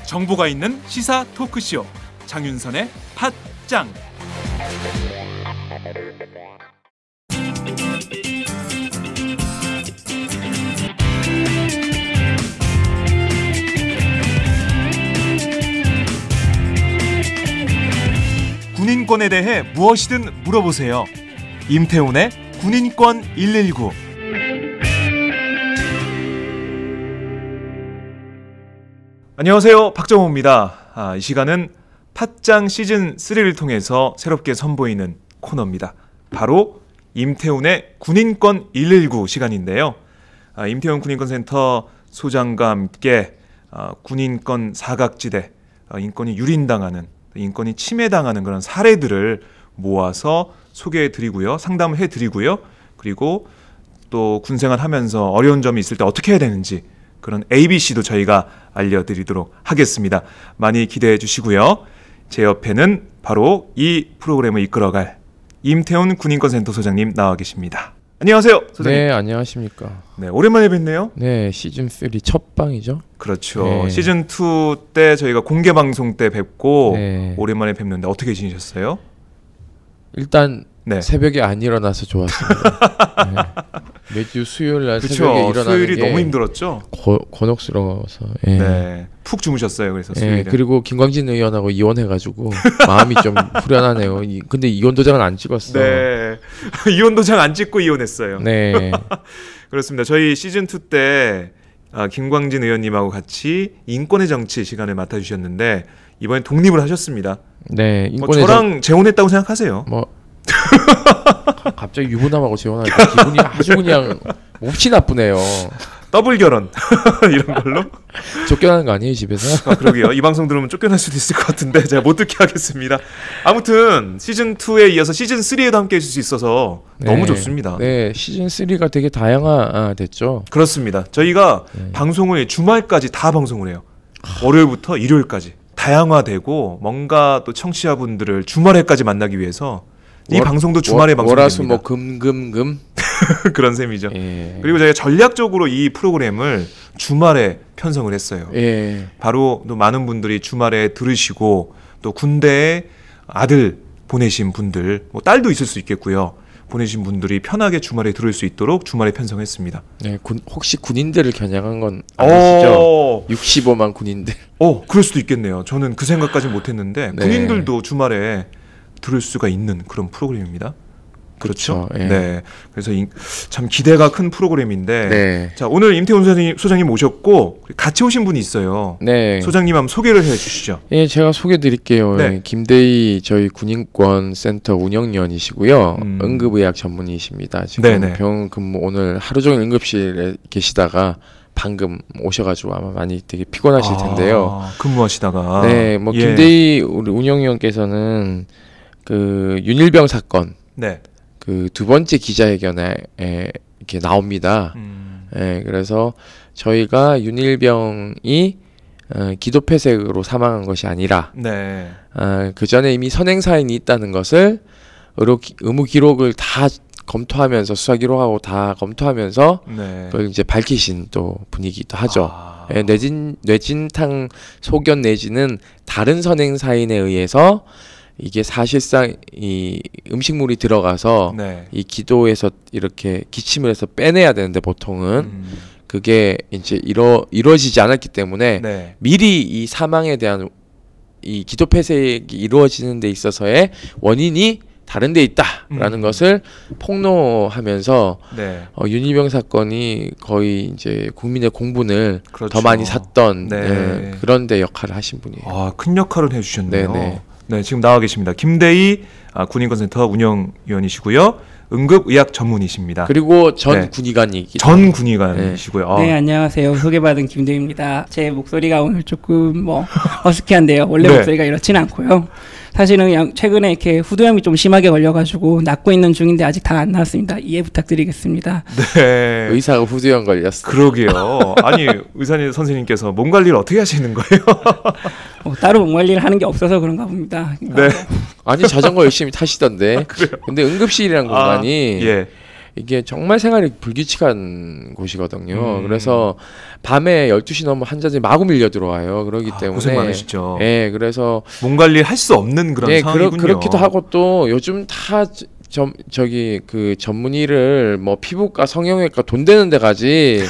정보가 있는 시사 토크쇼 장윤선의 팟짱. 군인권에 대해 무엇이든 물어보세요. 임태훈의 군인권 119. 안녕하세요, 박정호입니다. 이 시간은 팟짱 시즌 3를 통해서 새롭게 선보이는 코너입니다. 바로 임태훈의 군인권 119 시간인데요. 임태훈 군인권센터 소장과 함께 군인권 사각지대, 인권이 유린당하는, 인권이 침해당하는 그런 사례들을 모아서 소개해드리고요, 상담을 해드리고요, 그리고 또 군생활 하면서 어려운 점이 있을 때 어떻게 해야 되는지 그런 ABC도 저희가 알려드리도록 하겠습니다. 많이 기대해 주시고요. 제 옆에는 바로 이 프로그램을 이끌어갈 임태훈 군인권센터 소장님 나와 계십니다. 안녕하세요, 소장님. 네, 안녕하십니까. 네, 오랜만에 뵙네요. 네, 시즌 3 첫 방이죠. 그렇죠. 네. 시즌 2 때 저희가 공개 방송 때 뵙고 네. 오랜만에 뵙는데 어떻게 지내셨어요? 일단 네. 새벽에 안 일어나서 좋았습니다. 네. 매주 수요일 날 그쵸, 새벽에 일어나는 수요일이 게 너무 힘들었죠. 곤혹스러워서. 예. 네, 푹 주무셨어요. 그래서 수요일에. 예, 그리고 김광진 의원하고 이혼해가지고 마음이 좀 후련하네요. 근데 이혼 도장은 안 찍었어. 네, 이혼 도장 안 찍고 이혼했어요. 네. 그렇습니다. 저희 시즌 2 때 김광진 의원님하고 같이 인권의 정치 시간을 맡아주셨는데 이번엔 독립을 하셨습니다. 네. 인권의 저랑 재혼했다고 생각하세요? 뭐 갑자기 유부남하고 재혼하니까 기분이 아주 그냥 몹시 나쁘네요. 더블 결혼 이런 걸로 쫓겨나는 거 아니에요, 집에서? 그러게요. 이 방송 들으면 쫓겨날 수도 있을 것 같은데 제가 못 듣게 하겠습니다. 아무튼 시즌 2에 이어서 시즌 3에도 함께 해줄 수 있어서 네. 너무 좋습니다. 네, 시즌 3가 되게 다양화됐죠. 그렇습니다. 저희가 방송을 주말까지 다 방송을 해요. 월요일부터 일요일까지 다양화되고 뭔가 또 청취자분들을 주말에까지 만나기 위해서 이 방송도 주말에 방송됩니다. 월화수 뭐 금금금 그런 셈이죠. 예. 그리고 저희가 전략적으로 이 프로그램을 주말에 편성을 했어요. 예. 바로 또 많은 분들이 주말에 들으시고 또 군대에 아들 보내신 분들, 뭐 딸도 있을 수 있겠고요. 보내신 분들이 편하게 주말에 들을 수 있도록 주말에 편성했습니다. 네, 혹시 군인들을 겨냥한 건 아니시죠? 65만 군인들. 그럴 수도 있겠네요. 저는 그 생각까지는 못했는데 네. 군인들도 주말에 들을 수가 있는 그런 프로그램입니다. 그렇죠. 예. 네. 그래서 참 기대가 큰 프로그램인데, 네. 자, 오늘 임태훈 소장님 모셨고 같이 오신 분이 있어요. 네. 소장님 한번 소개를 해주시죠. 예, 제가 소개드릴게요. 네. 김대희 저희 군인권 센터 운영위원이시고요. 응급의학 전문의이십니다. 지금 네네. 병원 근무 오늘 하루 종일 응급실에 계시다가 방금 오셔가지고 아마 많이 되게 피곤하실 텐데요. 근무하시다가. 네, 뭐 김대희 우리 운영위원께서는 그 윤일병 사건. 네. 그 두 번째 기자회견에 이렇게 나옵니다. 그래서 저희가 윤일병이 기도폐색으로 사망한 것이 아니라 네. 그 전에 이미 선행사인이 있다는 것을 의무 기록을 다 검토하면서 수사 기록하고 다 검토하면서 네. 그걸 이제 밝히신 또 분이기도 하죠. 뇌진탕 소견 내지는 다른 선행사인에 의해서 이게 사실상 이 음식물이 들어가서 네. 이 기도에서 이렇게 기침을 해서 빼내야 되는데 보통은 그게 이제 이루어지지 않았기 때문에 네. 미리 이 사망에 대한 이 기도 폐색이 이루어지는 데 있어서의 원인이 다른 데 있다라는 것을 폭로하면서 네. 윤일병 사건이 거의 이제 국민의 공분을 그렇죠. 더 많이 샀던 네. 그런 데 역할을 하신 분이에요. 큰 역할을 해주셨네요. 네네. 네, 지금 나와 계십니다. 김대희 군인권센터 운영위원이시고요. 응급의학 전문의십니다. 그리고 전 군의관이기 전 군의관이시고요. 네, 안녕하세요. 소개받은 김대희입니다. 제 목소리가 오늘 조금 어색한데요. 원래 네. 목소리가 이렇진 않고요. 사실은 그냥 최근에 이렇게 후두염이 좀 심하게 걸려가지고 낫고 있는 중인데 아직 다 안 나왔습니다. 이해 부탁드리겠습니다. 네. 의사가 후두염 걸렸어. 그러게요. 아니 의사 선생님께서 몸 관리를 어떻게 하시는 거예요? 따로 몸 관리를 하는 게 없어서 그런가 봅니다. 그러니까 네. 아니 자전거 열심히 타시던데. 근데 응급실이란 공간이 예. 이게 정말 생활이 불규칙한 곳이거든요. 그래서 밤에 12시 넘으면 환자들이 마구 밀려 들어와요. 그렇기 때문에 고생 많으시죠. 예, 그래서 몸 관리를 할 수 없는 그런 예, 상황이군요. 그렇기도 하고 또 요즘 다 저기 그 전문의를 뭐 피부과, 성형외과 돈 되는 데 가지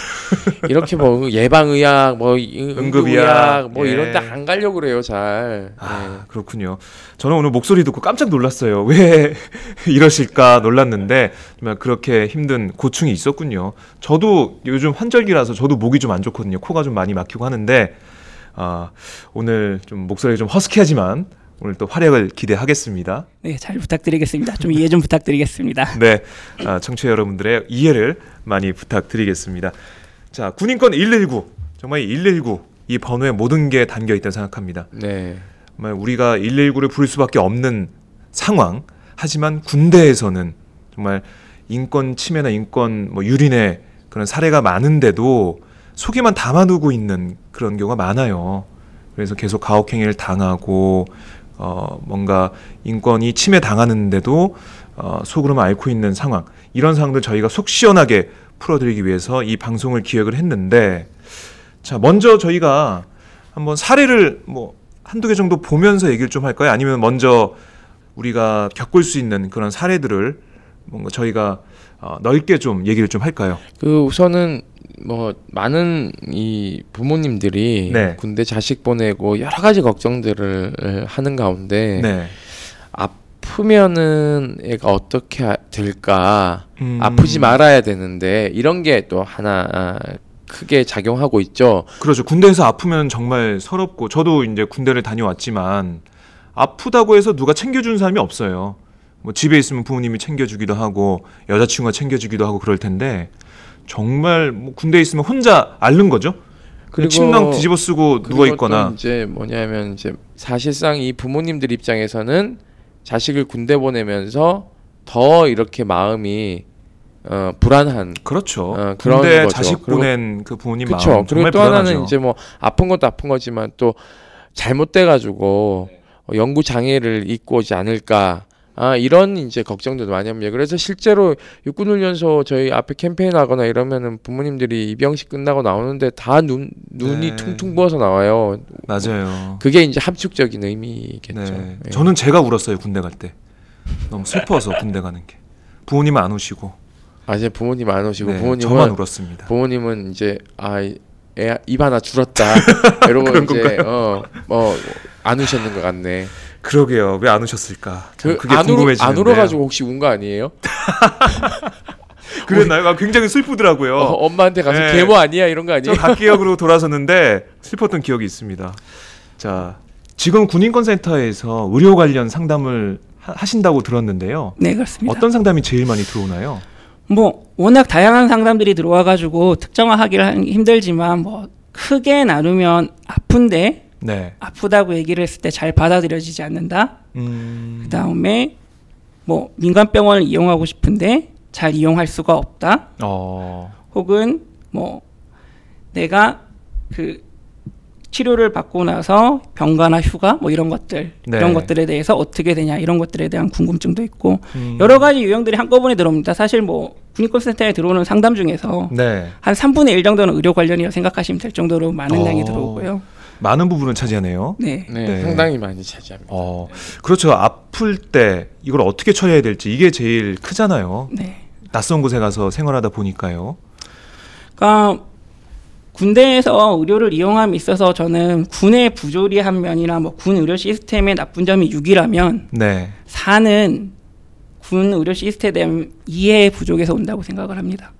이렇게 뭐 예방의학, 뭐 응급의학 뭐 예. 이런 데 안 가려고 그래요, 잘. 아, 그렇군요. 저는 오늘 목소리 듣고 깜짝 놀랐어요. 왜 이러실까 놀랐는데 정말 그렇게 힘든 고충이 있었군요. 저도 요즘 환절기라서 저도 목이 좀 안 좋거든요. 코가 좀 많이 막히고 하는데 오늘 좀 목소리가 좀 허스키하지만 오늘 또 활약을 기대하겠습니다. 네, 잘 부탁드리겠습니다. 좀 이해 좀 부탁드리겠습니다. 네, 청취자 여러분들의 이해를 많이 부탁드리겠습니다. 자, 군인권 119 정말 119 이 번호에 모든 게 담겨 있다고 생각합니다. 네. 정말 우리가 119를 부를 수밖에 없는 상황. 하지만 군대에서는 정말 인권 침해나 인권 유린의 그런 사례가 많은데도 속에만 담아두고 있는 그런 경우가 많아요. 그래서 계속 가혹행위를 당하고 뭔가 인권이 침해당하는데도 속으로만 앓고 있는 상황. 이런 상황들 저희가 속 시원하게 풀어드리기 위해서 이 방송을 기획을 했는데 자 먼저 저희가 한번 사례를 한두 개 정도 보면서 얘기를 좀 할까요? 아니면 먼저 우리가 겪을 수 있는 그런 사례들을 뭔가 저희가 넓게 좀 얘기를 좀 할까요? 그 우선은 뭐 많은 이 부모님들이 네. 군대 자식 보내고 여러 가지 걱정들을 하는 가운데 네. 아프면은 애가 어떻게 될까? 아프지 말아야 되는데 이런 게 또 하나 크게 작용하고 있죠. 그렇죠. 군대에서 아프면 정말 서럽고 저도 이제 군대를 다녀왔지만 아프다고 해서 누가 챙겨주는 사람이 없어요. 뭐 집에 있으면 부모님이 챙겨주기도 하고 여자친구가 챙겨주기도 하고 그럴 텐데 정말 군대에 있으면 혼자 앓는 거죠. 그리고 침낭 뒤집어 쓰고 누워 있거나. 이제 뭐냐면 이제 사실상 이 부모님들 입장에서는 자식을 군대 보내면서 더 이렇게 마음이 불안한 그렇죠. 그런 군대 거죠. 자식 보낸 그 부모님 그쵸. 마음 정말 그리고 또 불안하죠. 하나는 이제 뭐 아픈 것도 아픈 거지만 또 잘못돼 가지고 연구 장애를 입고 오지 않을까. 이런 이제 걱정들도 많이 합니다. 그래서 실제로 육군훈련소 저희 앞에 캠페인 하거나 이러면은 부모님들이 입영식 끝나고 나오는데 다 눈이 네. 퉁퉁 부어서 나와요. 맞아요. 그게 이제 함축적인 의미겠죠. 네. 예. 저는 제가 울었어요 군대 갈 때. 너무 슬퍼서 군대 가는 게. 부모님은 안 오시고. 이제 부모님 안 오시고 네, 저만 울었습니다. 부모님은 이제 애 입 하나 줄었다 이러고 그런 이제 안 우셨는 것 같네. 그러게요. 왜 안 오셨을까? 그게 안 궁금해지는데요. 안 울어가지고 혹시 운 거 아니에요? 그랬나요? 굉장히 슬프더라고요. 엄마한테 가서 네. 계모 아니야 이런 거 아니에요? 저 각기역으로 돌아섰는데 슬펐던 기억이 있습니다. 자, 지금 군인권센터에서 의료 관련 상담을 하신다고 들었는데요. 네, 그렇습니다. 어떤 상담이 제일 많이 들어오나요? 워낙 다양한 상담들이 들어와가지고 특정화하기는 힘들지만 크게 나누면 아픈데 네. 아프다고 얘기를 했을 때 잘 받아들여지지 않는다. 그다음에 민간병원을 이용하고 싶은데 잘 이용할 수가 없다. 혹은 내가 그 치료를 받고 나서 병가나 휴가 이런 것들 네. 이런 것들에 대해서 어떻게 되냐 이런 것들에 대한 궁금증도 있고 여러 가지 유형들이 한꺼번에 들어옵니다. 사실 군인권센터에 들어오는 상담 중에서 네. 한 3분의 1 정도는 의료 관련이라고 생각하시면 될 정도로 많은 양이 들어오고요. 많은 부분을 차지하네요. 네. 네, 상당히 많이 차지합니다. 그렇죠. 아플 때 이걸 어떻게 처리해야 될지 이게 제일 크잖아요. 네. 낯선 곳에 가서 생활하다 보니까요. 그러니까 군대에서 의료를 이용함에 있어서 저는 군의 부조리한 면이나 군 의료 시스템의 나쁜 점이 6이라면 네. 4는 군 의료 시스템에 대한 이해 부족에서 온다고 생각을 합니다.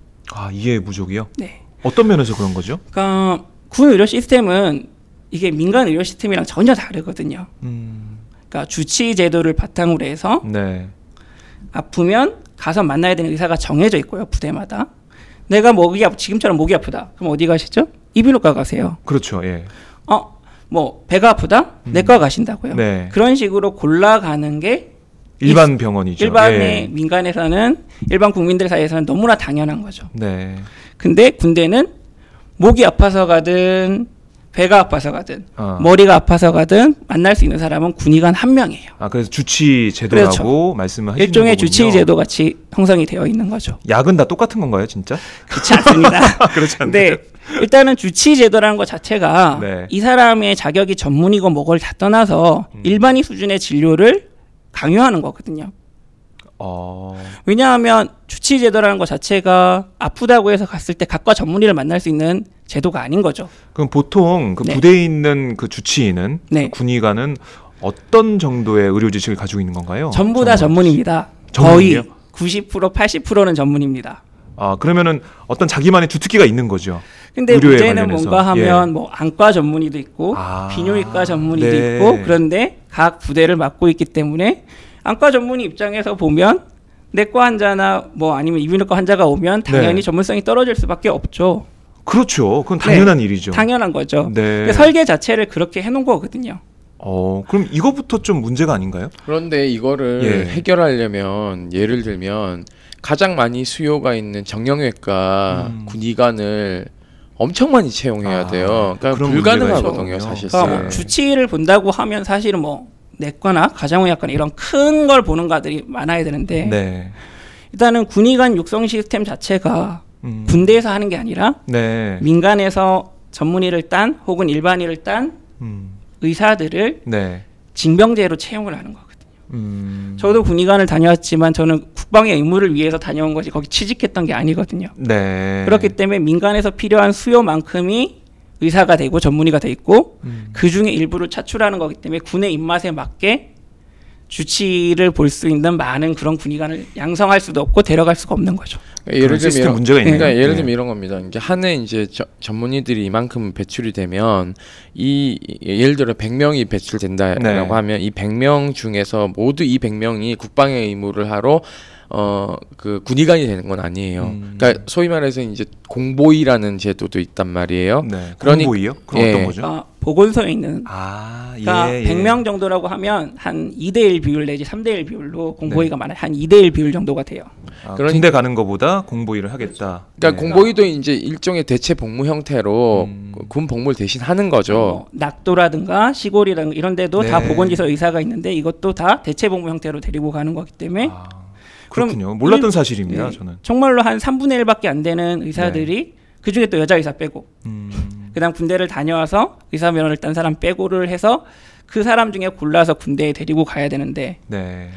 이해 부족이요? 네. 어떤 면에서 그런 거죠? 그러니까 군 의료 시스템은 이게 민간 의료 시스템이랑 전혀 다르거든요. 그러니까 주치 제도를 바탕으로 해서 네. 아프면 가서 만나야 되는 의사가 정해져 있고요. 부대마다. 내가 지금처럼 목이 아프다. 그럼 어디 가시죠? 이비인후과 가세요. 그렇죠. 예. 뭐 배가 아프다? 내과 가신다고요. 네. 그런 식으로 골라가는 게 일반 병원이죠. 일반의 예. 민간에서는 일반 국민들 사이에서는 너무나 당연한 거죠. 네. 근데 군대는 목이 아파서 가든 배가 아파서 가든 머리가 아파서 가든 만날 수 있는 사람은 군의관 한 명이에요. 아, 그래서 주치 제도라고 그렇죠. 말씀을 하시는 일종의 거군요. 주치 제도 같이 형성이 되어 있는 거죠. 약은 다 똑같은 건가요, 진짜? 그렇지 않습니다. 그렇지 않나요? 네, 일단은 주치 제도라는 것 자체가 네. 이 사람의 자격이 전문이고 뭐걸 다 떠나서 일반인 수준의 진료를 강요하는 거거든요. 왜냐하면 주치 제도라는 것 자체가 아프다고 해서 갔을 때 각과 전문의를 만날 수 있는 제도가 아닌 거죠. 그럼 보통 그 네. 부대에 있는 그 주치의는 네. 그 군의관은 어떤 정도의 의료 지식을 가지고 있는 건가요? 전부 다 전문입니다. 전문이요? 거의 90% 80%는 전문입니다. 아, 그러면은 어떤 자기만의 주특기가 있는 거죠. 근데 의료에 문제는 관련해서. 뭔가 하면 예. 뭐 안과 전문의도 있고 비뇨기과 전문의도 네. 있고 그런데 각 부대를 맡고 있기 때문에 안과 전문의 입장에서 보면 내과 환자나 뭐 아니면 이비인후과 환자가 오면 당연히 네. 전문성이 떨어질 수밖에 없죠. 그렇죠. 그건 당연한 일이죠. 당연한 거죠. 네. 그러니까 설계 자체를 그렇게 해놓은 거거든요. 그럼 이거부터 좀 문제가 아닌가요? 그런데 이거를 예. 해결하려면 예를 들면 가장 많이 수요가 있는 정형외과 군의관을 엄청 많이 채용해야 돼요. 그러니까 그런 불가능하거든요, 문제가 있군요. 사실상. 그러니까 뭐 주치의를 본다고 하면 사실은 뭐 내과나 가정의학과나 이런 큰 걸 보는 과들이 많아야 되는데 네. 일단은 군의관 육성 시스템 자체가 군대에서 하는 게 아니라 네. 민간에서 전문의를 딴 혹은 일반의를 딴 의사들을 네. 징병제로 채용을 하는 거거든요. 저도 군의관을 다녀왔지만 저는 국방의 의무를 위해서 다녀온 것이 거기 취직했던 게 아니거든요. 네. 그렇기 때문에 민간에서 필요한 수요만큼이 의사가 되고 전문의가 돼 있고 그 중에 일부를 차출하는 거기 때문에 군의 입맛에 맞게 주치의를 볼 수 있는 많은 그런 군의관을 양성할 수도 없고 데려갈 수가 없는 거죠. 예를 들면 시스템 문제가 있네요. 그러니까 예를 들면 네. 이런 겁니다. 이제 한 해 이제 전문의들이 이만큼 배출이 되면 이 예를 들어 100명이 배출된다라고 네. 하면 이 100명 중에서 모두 이 100명이 국방의 의무를 하러 그 군의관이 되는 건 아니에요. 그러니까 소위 말해서 이제 공보위라는 제도도 있단 말이에요. 네. 그러니- 공보위요? 그럼 예. 어떤 거죠? 그러니까 보건소에 있는 그러니까 100명 정도라고 하면 한 2대1 비율 내지 3대1 비율로 공보위가 많아요. 한 2대1 비율 정도가 돼요. 그러니까- 군대 가는 것보다 공보위를 하겠다. 그러니까 네. 공보위도 이제 일종의 대체 복무 형태로 군 복무를 대신 하는 거죠. 뭐 낙도라든가 시골이라든가 이런 데도 다 네. 보건지서 의사가 있는데 이것도 다 대체 복무 형태로 데리고 가는 거기 때문에 그렇군요. 몰랐던 일- 사실입니다. 네. 저는. 정말로 한 3분의 1밖에 안 되는 의사들이 그중에 또 여자 의사 빼고 그다음 군대를 다녀와서 의사 면허를 딴 사람 빼고를 해서 그 사람 중에 골라서 군대에 데리고 가야 되는데 네.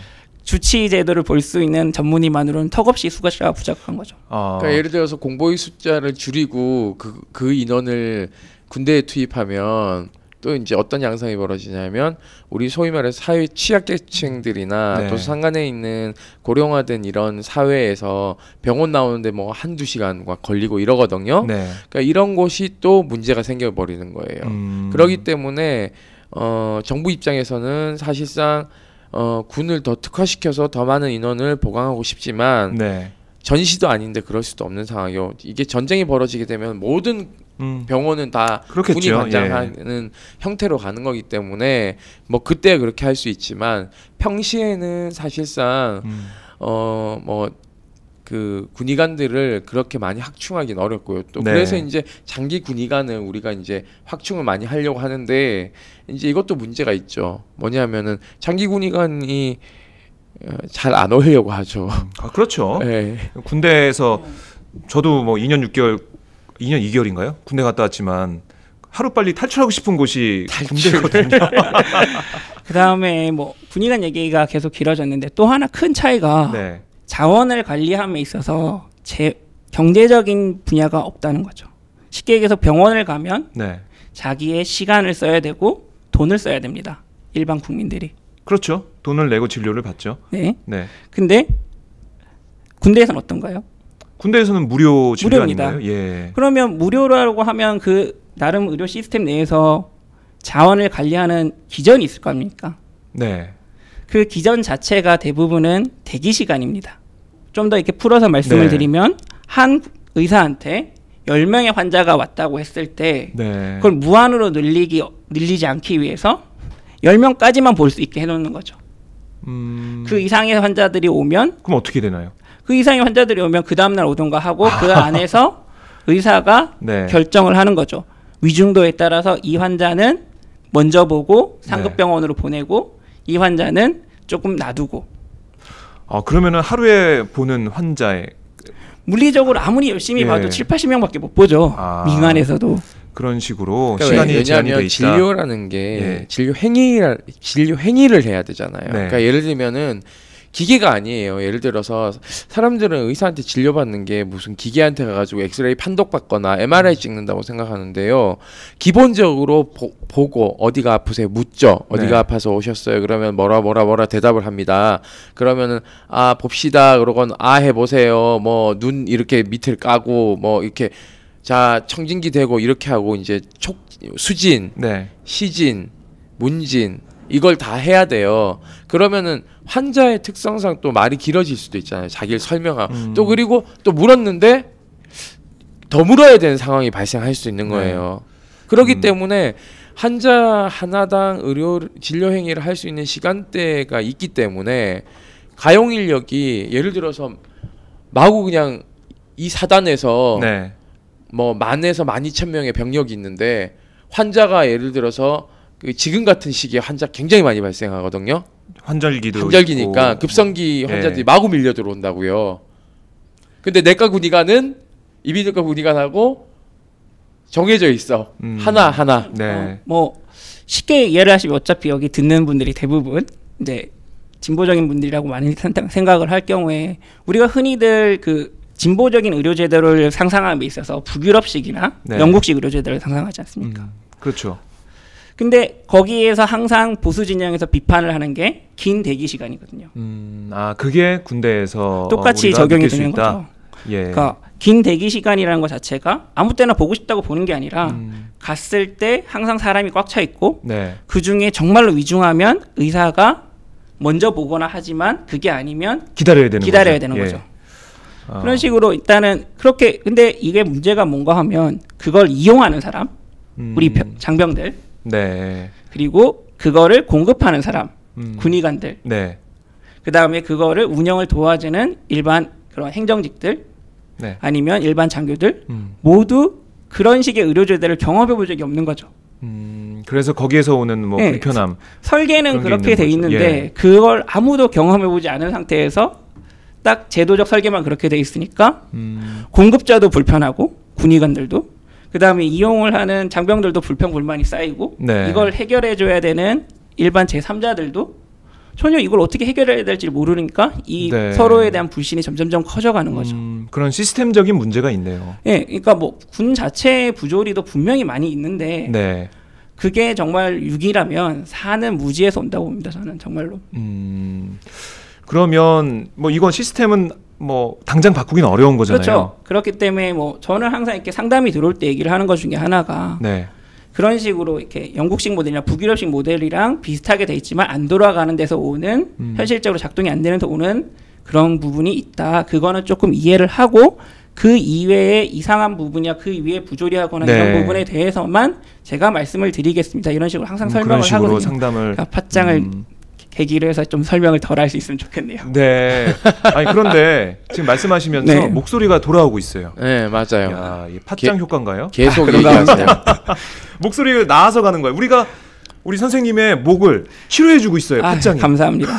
주치 제도를 볼 수 있는 전문의만으로는 턱없이 수가 부족한 거죠. 그러니까 예를 들어서 공보위 숫자를 줄이고 그 인원을 군대에 투입하면 또 이제 어떤 양상이 벌어지냐면 우리 소위 말해서 사회 취약계층들이나 네. 또 상간에 있는 고령화된 이런 사회에서 병원 나오는데 뭐 한두 시간 걸리고 이러거든요. 네. 그러니까 이런 곳이 또 문제가 생겨버리는 거예요. 그렇기 때문에 정부 입장에서는 사실상 군을 더 특화시켜서 더 많은 인원을 보강하고 싶지만 네. 전시도 아닌데 그럴 수도 없는 상황이요. 이게 전쟁이 벌어지게 되면 모든 병원은 다 그렇겠죠. 군이 관장하는 형태로 가는 거기 때문에 뭐 그때 그렇게 할 수 있지만 평시에는 사실상 뭐 그 군의관들을 그렇게 많이 확충하기는 어렵고요. 또 네. 그래서 이제 장기 군의관은 우리가 이제 확충을 많이 하려고 하는데 이제 이것도 문제가 있죠. 뭐냐면은 장기 군의관이 잘 안 오려고 하죠. 그렇죠. 네. 군대에서 저도 뭐 2년 6개월, 2년 2개월인가요? 군대 갔다 왔지만 하루 빨리 탈출하고 싶은 곳이 군대거든요. 그다음에 뭐 군의관 얘기가 계속 길어졌는데 또 하나 큰 차이가 네. 자원을 관리함에 있어서 경제적인 분야가 없다는 거죠. 쉽게 얘기해서 병원을 가면 네. 자기의 시간을 써야 되고 돈을 써야 됩니다. 일반 국민들이. 그렇죠. 돈을 내고 진료를 받죠. 네. 네. 근데 군대에서는 어떤가요? 군대에서는 무료 진료 무료입니다. 아닌가요? 예. 그러면 무료라고 하면 그 나름 의료 시스템 내에서 자원을 관리하는 기전이 있을 거 아닙니까? 네. 그 기전 자체가 대부분은 대기 시간입니다. 좀 더 이렇게 풀어서 말씀을 네. 드리면 한 의사한테 10명의 환자가 왔다고 했을 때 네. 그걸 무한으로 늘리지 않기 위해서 10명까지만 볼 수 있게 해놓는 거죠. 그 이상의 환자들이 오면 그럼 어떻게 되나요? 그 이상의 환자들이 오면 그 다음날 오던가 하고 그 안에서 의사가 네. 결정을 하는 거죠. 위중도에 따라서 이 환자는 먼저 보고 상급병원으로 보내고 이 환자는 조금 놔두고. 그러면은 하루에 보는 환자의 물리적으로 아무리 열심히 봐도 7, 80명밖에 못 보죠. 민간에서도. 그런 식으로 그러니까 시간이 제한이 돼 왜냐하면 있다. 진료라는 게 진료 행위를 해야 되잖아요. 네. 그러니까 예를 들면은 기계가 아니에요. 예를 들어서 사람들은 의사한테 진료받는 게 무슨 기계한테 가가지고 엑스레이 판독받거나 MRI 찍는다고 생각하는데요. 기본적으로 보고 어디가 아프세요 묻죠. 어디가 아파서 오셨어요. 그러면 뭐라 대답을 합니다. 그러면은 봅시다. 그러건 해보세요. 뭐 눈 이렇게 밑을 까고 뭐 이렇게 자 청진기 대고 이렇게 하고 이제 수진, 시진, 문진 이걸 다 해야 돼요. 그러면은 환자의 특성상 또 말이 길어질 수도 있잖아요. 자기를 설명하고 또 그리고 또 물었는데 더 물어야 되는 상황이 발생할 수 있는 거예요. 그렇기 때문에 환자 하나당 진료 행위를 할 수 있는 시간대가 있기 때문에 가용 인력이 예를 들어서 마구 그냥 이 사단에서 뭐 10,000에서 12,000명의 병력이 있는데 환자가 예를 들어서 지금 같은 시기에 환자 굉장히 많이 발생하거든요. 환절기니까 있고. 급성기 환자들이 마구 밀려 들어온다고요. 근데 내과 군의관은 이비인후과 군의관하고 정해져 있어. 하나. 뭐 쉽게 이해를 하시면 어차피 여기 듣는 분들이 대부분 이제 진보적인 분들이라고 많이 생각을 할 경우에 우리가 흔히들 그 진보적인 의료제도를 상상함에 있어서 북유럽식이나 영국식 의료제도를 상상하지 않습니까? 그렇죠. 근데 거기에서 항상 보수 진영에서 비판을 하는 게 긴 대기 시간이거든요. 그게 군대에서 똑같이 적용이 되는 거죠. 예. 그러니까 긴 대기 시간이라는 것 자체가 아무 때나 보고 싶다고 보는 게 아니라 갔을 때 항상 사람이 꽉 차 있고 그 중에 정말로 위중하면 의사가 먼저 보거나 하지만 그게 아니면 기다려야 되는 거죠. 그런 식으로 일단은 그렇게 근데 이게 문제가 뭔가 하면 그걸 이용하는 사람 우리 장병들 그리고 그거를 공급하는 사람 군의관들 그 다음에 그거를 운영을 도와주는 일반 그런 행정직들 아니면 일반 장교들 모두 그런 식의 의료제도를 경험해 본 적이 없는 거죠. 그래서 거기에서 오는 뭐 불편함 설계는 그렇게 돼 있는데 그걸 아무도 경험해 보지 않은 상태에서 딱 제도적 설계만 그렇게 돼 있으니까 공급자도 불편하고 군의관들도 그 다음에 이용을 하는 장병들도 불평불만이 쌓이고 이걸 해결해 줘야 되는 일반 제3자들도 전혀 이걸 어떻게 해결해야 될지 모르니까 이 서로에 대한 불신이 점점점 커져가는 거죠. 그런 시스템적인 문제가 있네요. 그러니까 뭐 군 자체의 부조리도 분명히 많이 있는데 그게 정말 6이라면 사는 무지에서 온다고 봅니다. 저는 정말로. 그러면 뭐 이건 시스템은 뭐 당장 바꾸기는 어려운 거잖아요. 그렇죠. 그렇기 때문에 뭐 저는 항상 이렇게 상담이 들어올 때 얘기를 하는 것 중에 하나가 그런 식으로 이렇게 영국식 모델이나 북유럽식 모델이랑 비슷하게 돼 있지만 안 돌아가는 데서 오는 현실적으로 작동이 안 되는 데서 오는 그런 부분이 있다. 그거는 조금 이해를 하고 그 이외에 이상한 부분이야 그 이외에 부조리하거나 이런 부분에 대해서만 제가 말씀을 드리겠습니다. 이런 식으로 항상 설명을 그런 식으로 하거든요. 상담을 그러니까 팟짱을 계기로 해서 좀 설명을 덜 할 수 있으면 좋겠네요. 아니 그런데 지금 말씀하시면서 목소리가 돌아오고 있어요. 네, 맞아요. 야, 이 팟짱 효과인가요? 계속 얘기하세요. 목소리가 나아서 가는 거예요. 우리 선생님의 목을 치료해주고 있어요. 팟짱이. 감사합니다.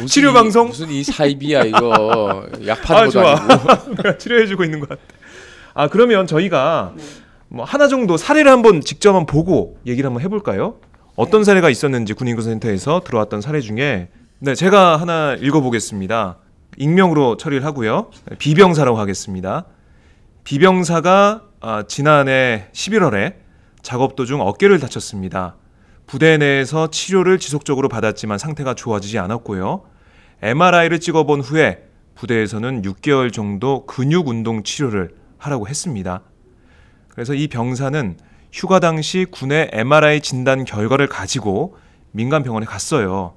치료 방송 무슨 이 사이비야 이거 약파도 아니고 치료해주고 있는 것 같아. 그러면 저희가 뭐 하나 정도 사례를 한번 직접 한번 보고 얘기를 한번 해볼까요? 어떤 사례가 있었는지 군인구센터에서 들어왔던 사례 중에 제가 하나 읽어보겠습니다. 익명으로 처리를 하고요. B병사라고 하겠습니다. B병사가 지난해 11월에 작업 도중 어깨를 다쳤습니다. 부대 내에서 치료를 지속적으로 받았지만 상태가 좋아지지 않았고요. MRI를 찍어본 후에 부대에서는 6개월 정도 근육 운동 치료를 하라고 했습니다. 그래서 이 병사는 휴가 당시 군의 MRI 진단 결과를 가지고 민간병원에 갔어요.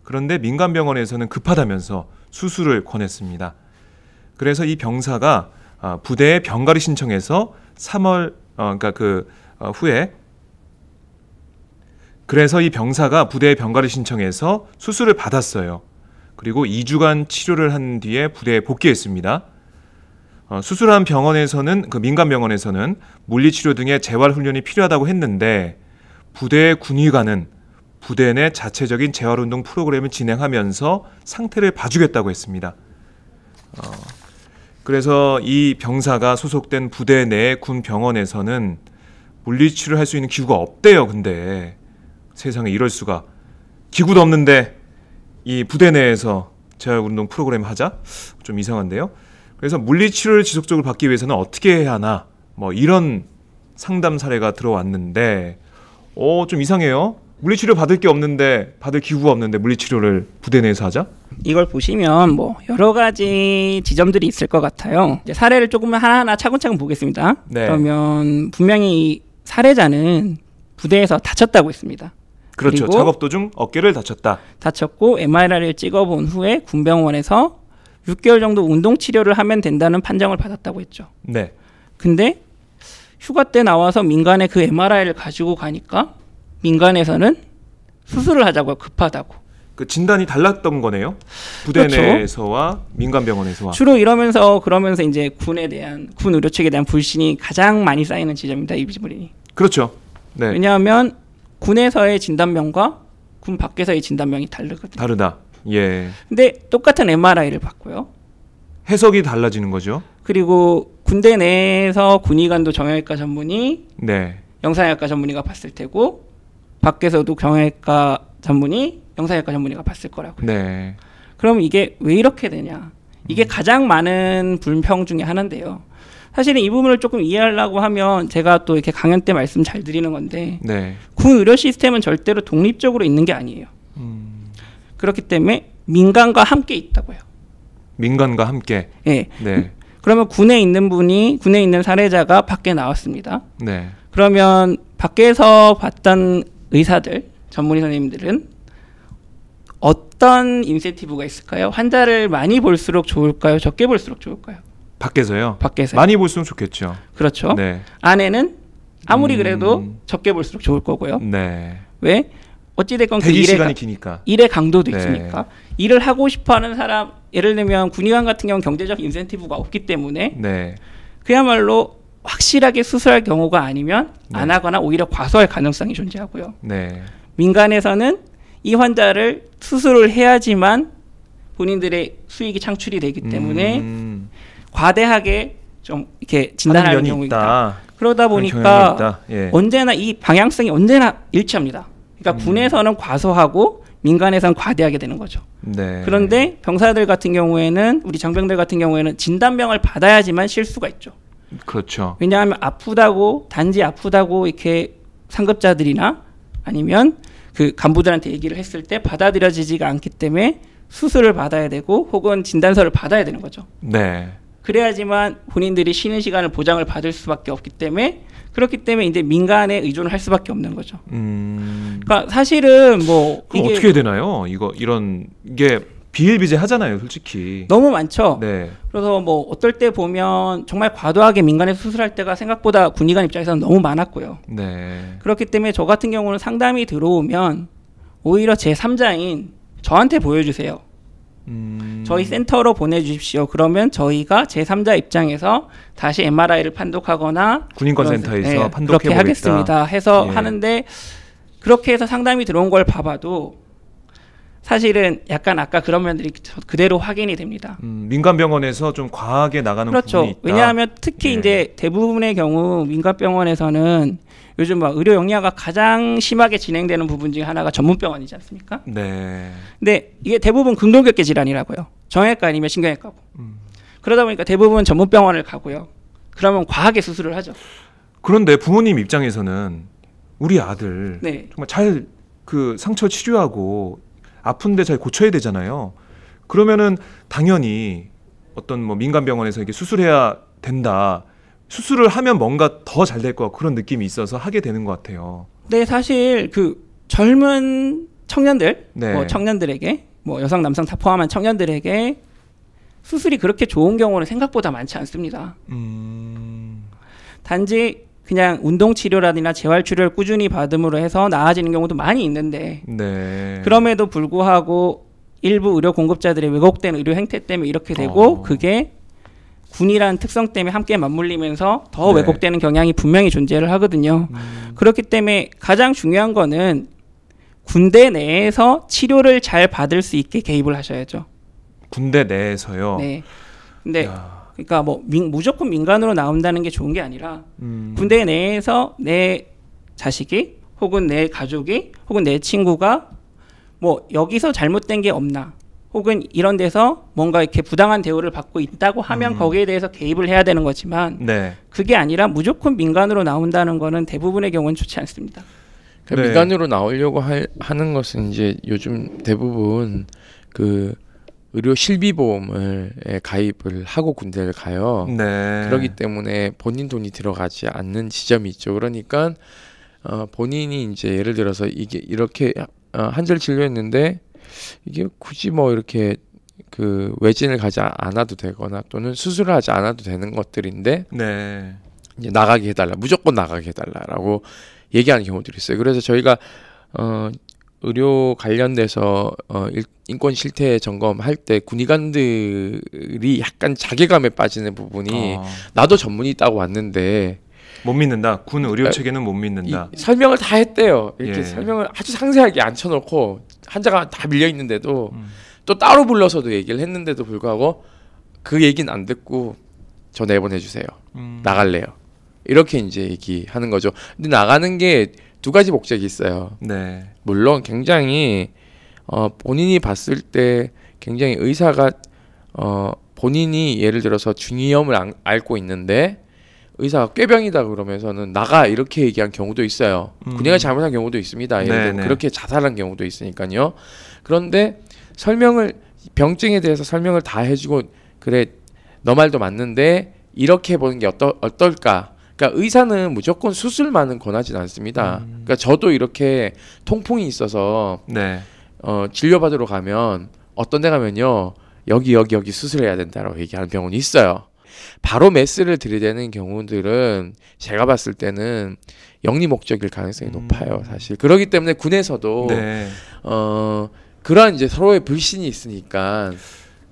그런데 민간병원에서는 급하다면서 수술을 권했습니다. 그래서 이 병사가 부대에 병가를 신청해서 3월 후에 그래서 이 병사가 부대에 병가를 신청해서 수술을 받았어요. 그리고 2주간 치료를 한 뒤에 부대에 복귀했습니다. 수술한 병원에서는 그 민간 병원에서는 물리치료 등의 재활훈련이 필요하다고 했는데 부대의 군의관은 부대 내 자체적인 재활운동 프로그램을 진행하면서 상태를 봐주겠다고 했습니다. 그래서 이 병사가 소속된 부대 내 군 병원에서는 물리치료를 할 수 있는 기구가 없대요. 근데 세상에 이럴 수가. 기구도 없는데 이 부대 내에서 재활운동 프로그램 하자? 좀 이상한데요. 그래서 물리치료를 지속적으로 받기 위해서는 어떻게 해야 하나? 뭐 이런 상담 사례가 들어왔는데 좀 이상해요. 물리치료 받을 게 없는데, 받을 기구가 없는데 물리치료를 부대 내에서 하자? 이걸 보시면 뭐 여러 가지 지점들이 있을 것 같아요. 이제 사례를 조금 하나하나 차근차근 보겠습니다. 네. 그러면 분명히 사례자는 부대에서 다쳤다고 했습니다. 그렇죠. 그리고 작업 도중 어깨를 다쳤고 MRI를 찍어본 후에 군병원에서 6개월 정도 운동 치료를 하면 된다는 판정을 받았다고 했죠. 네. 근데 휴가 때 나와서 민간에 그 MRI를 가지고 가니까 민간에서는 수술을 하자고 급하다고. 그 진단이 달랐던 거네요. 부대 그렇죠. 내에서와 민간 병원에서와. 주로 그러면서 이제 군에 대한 군 의료 측에 대한 불신이 가장 많이 쌓이는 지점입니다. 이 부분이. 그렇죠. 네. 왜냐하면 군에서의 진단명과 군 밖에서의 진단명이 다르거든요. 다르다. 예. 근데 똑같은 MRI를 받고요. 해석이 달라지는 거죠. 그리고 군대 내에서 군의관도 정형외과 전문의, 네. 영상의학과 전문의가 봤을 테고 밖에서도 경외과 전문의, 영상의학과 전문의가 봤을 거라고요. 네. 그럼 이게 왜 이렇게 되냐? 이게 가장 많은 불평 중에 하나인데요. 사실은 이 부분을 조금 이해하려고 하면 제가 또 이렇게 강연 때 말씀 잘 드리는 건데 네. 군 의료 시스템은 절대로 독립적으로 있는 게 아니에요. 그렇기 때문에 민간과 함께 있다고요. 민간과 함께. 예. 네. 그러면 군에 있는 사례자가 밖에 나왔습니다. 네. 그러면 밖에서 봤던 의사들, 전문의 선생님들은 어떤 인센티브가 있을까요? 환자를 많이 볼수록 좋을까요? 적게 볼수록 좋을까요? 밖에서요. 밖에서. 많이 볼수록 좋겠죠. 그렇죠. 네. 안에는 아무리 그래도 적게 볼수록 좋을 거고요. 네. 왜? 어찌됐건 그 대기 시간이 기니까. 일의 강도도 네. 있으니까. 일을 하고 싶어하는 사람, 예를 들면 군의관 같은 경우는 경제적 인센티브가 없기 때문에 네. 그야말로 확실하게 수술할 경우가 아니면 네. 안 하거나 오히려 과소할 가능성이 존재하고요. 네. 민간에서는 이 환자를 수술을 해야지만 본인들의 수익이 창출이 되기 때문에 과대하게 좀 이렇게 진단하는 경우가 있다. 그러다 보니까 예. 언제나 이 방향성이 언제나 일치합니다. 그러니까 군에서는 과소하고 민간에서는 과대하게 되는 거죠. 네. 그런데 병사들 같은 경우에는 우리 장병들 같은 경우에는 진단명을 받아야지만 쉴 수가 있죠. 그렇죠. 왜냐하면 단지 아프다고 이렇게 상급자들이나 아니면 그 간부들한테 얘기를 했을 때 받아들여지지가 않기 때문에 수술을 받아야 되고 혹은 진단서를 받아야 되는 거죠. 네. 그래야지만 본인들이 쉬는 시간을 보장을 받을 수밖에 없기 때문에 그렇기 때문에 이제 민간에 의존을 할 수밖에 없는 거죠. 그러니까 사실은 뭐 그럼 이게 어떻게 해야 되나요? 이게 비일비재하잖아요, 솔직히. 너무 많죠. 네. 그래서 뭐 어떨 때 보면 정말 과도하게 민간에서 수술할 때가 생각보다 군의관 입장에서는 너무 많았고요. 네. 그렇기 때문에 저 같은 경우는 상담이 들어오면 오히려 제3자인 저한테 보여주세요. 저희 센터로 보내주십시오. 그러면 저희가 제3자 입장에서 다시 MRI를 판독하거나 군인권센터에서 판독해 그렇게 보겠다. 하겠습니다 해서 예. 하는데 그렇게 해서 상담이 들어온 걸 봐봐도 사실은 약간 아까 그런 면들이 그대로 확인이 됩니다. 민간 병원에서 좀 과하게 나가는 그렇죠. 부분이 있다. 왜냐하면 특히 예. 이제 대부분의 경우 민간 병원에서는 요즘 막 의료 영리화가 가장 심하게 진행되는 부분 중에 하나가 전문병원이지 않습니까? 네. 근데 이게 대부분 근골격계 질환이라고요. 정형외과 아니면 신경외과고. 그러다 보니까 대부분 전문병원을 가고요. 그러면 과하게 수술을 하죠. 그런데 부모님 입장에서는 우리 아들 네. 정말 잘 그 상처 치료하고 아픈데 잘 고쳐야 되잖아요. 그러면은 당연히 어떤 뭐 민간 병원에서 이게 수술해야 된다. 수술을 하면 뭔가 더 잘 될 것 같고 그런 느낌이 있어서 하게 되는 것 같아요. 네, 사실 그 젊은 청년들, 네. 뭐 청년들에게 뭐 여성 남성 다 포함한 청년들에게 수술이 그렇게 좋은 경우는 생각보다 많지 않습니다. 단지 그냥 운동 치료라든가 재활 치료를 꾸준히 받음으로 해서 나아지는 경우도 많이 있는데 네. 그럼에도 불구하고 일부 의료 공급자들의 왜곡된 의료 행태 때문에 이렇게 되고 그게 군이라는 특성 때문에 함께 맞물리면서 더 네. 왜곡되는 경향이 분명히 존재를 하거든요. 그렇기 때문에 가장 중요한 거는 군대 내에서 치료를 잘 받을 수 있게 개입을 하셔야죠. 군대 내에서요. 네. 근데 야. 그러니까 뭐 무조건 민간으로 나온다는 게 좋은 게 아니라 군대 내에서 내 자식이 혹은 내 가족이 혹은 내 친구가 뭐 여기서 잘못된 게 없나 혹은 이런 데서 뭔가 이렇게 부당한 대우를 받고 있다고 하면 거기에 대해서 개입을 해야 되는 거지만 네. 그게 아니라 무조건 민간으로 나온다는 거는 대부분의 경우는 좋지 않습니다. 그러니까 네. 민간으로 나오려고 하는 것은 이제 요즘 대부분 그 의료 실비보험을 가입을 하고 군대를 가요. 네. 그렇기 때문에 본인 돈이 들어가지 않는 지점이 있죠. 그러니까 본인이 이제 예를 들어서 이게 이렇게 한절 진료했는데 이게 굳이 뭐 이렇게 그 외진을 가지 않아도 되거나 또는 수술을 하지 않아도 되는 것들인데 네. 이제 나가게 해달라, 무조건 나가게 해달라라고 얘기하는 경우들이 있어요. 그래서 저희가 의료 관련돼서 인권 실태 점검할 때 군의관들이 약간 자괴감에 빠지는 부분이 나도 전문의 있다고 왔는데 못 믿는다. 군 의료 체계는 못 믿는다. 설명을 다 했대요. 이렇게 예. 설명을 아주 상세하게 앉혀놓고 환자가 다 밀려 있는데도 또 따로 불러서도 얘기를 했는데도 불구하고 그 얘기는 안 듣고 저 내보내주세요. 나갈래요. 이렇게 이제 얘기하는 거죠. 근데 나가는 게 두 가지 목적이 있어요. 네. 물론 굉장히 본인이 봤을 때 굉장히 의사가 본인이 예를 들어서 중이염을 앓고 있는데 의사가 꾀병이다 그러면서는 나가 이렇게 얘기한 경우도 있어요. 군의가 잘못한 경우도 있습니다. 예를 들면 그렇게 자살한 경우도 있으니까요. 그런데 병증에 대해서 설명을 다 해주고 그래 너 말도 맞는데 이렇게 해보는 게 어떨까? 그러니까 의사는 무조건 수술만은 권하진 않습니다. 그러니까 저도 이렇게 통풍이 있어서 네. 진료받으러 가면 어떤 데 가면요 여기 수술해야 된다라고 얘기하는 병원이 있어요. 바로 메스를 들이대는 경우들은 제가 봤을 때는 영리 목적일 가능성이 높아요, 사실. 그렇기 때문에 군에서도 네. 그러한 이제 서로의 불신이 있으니까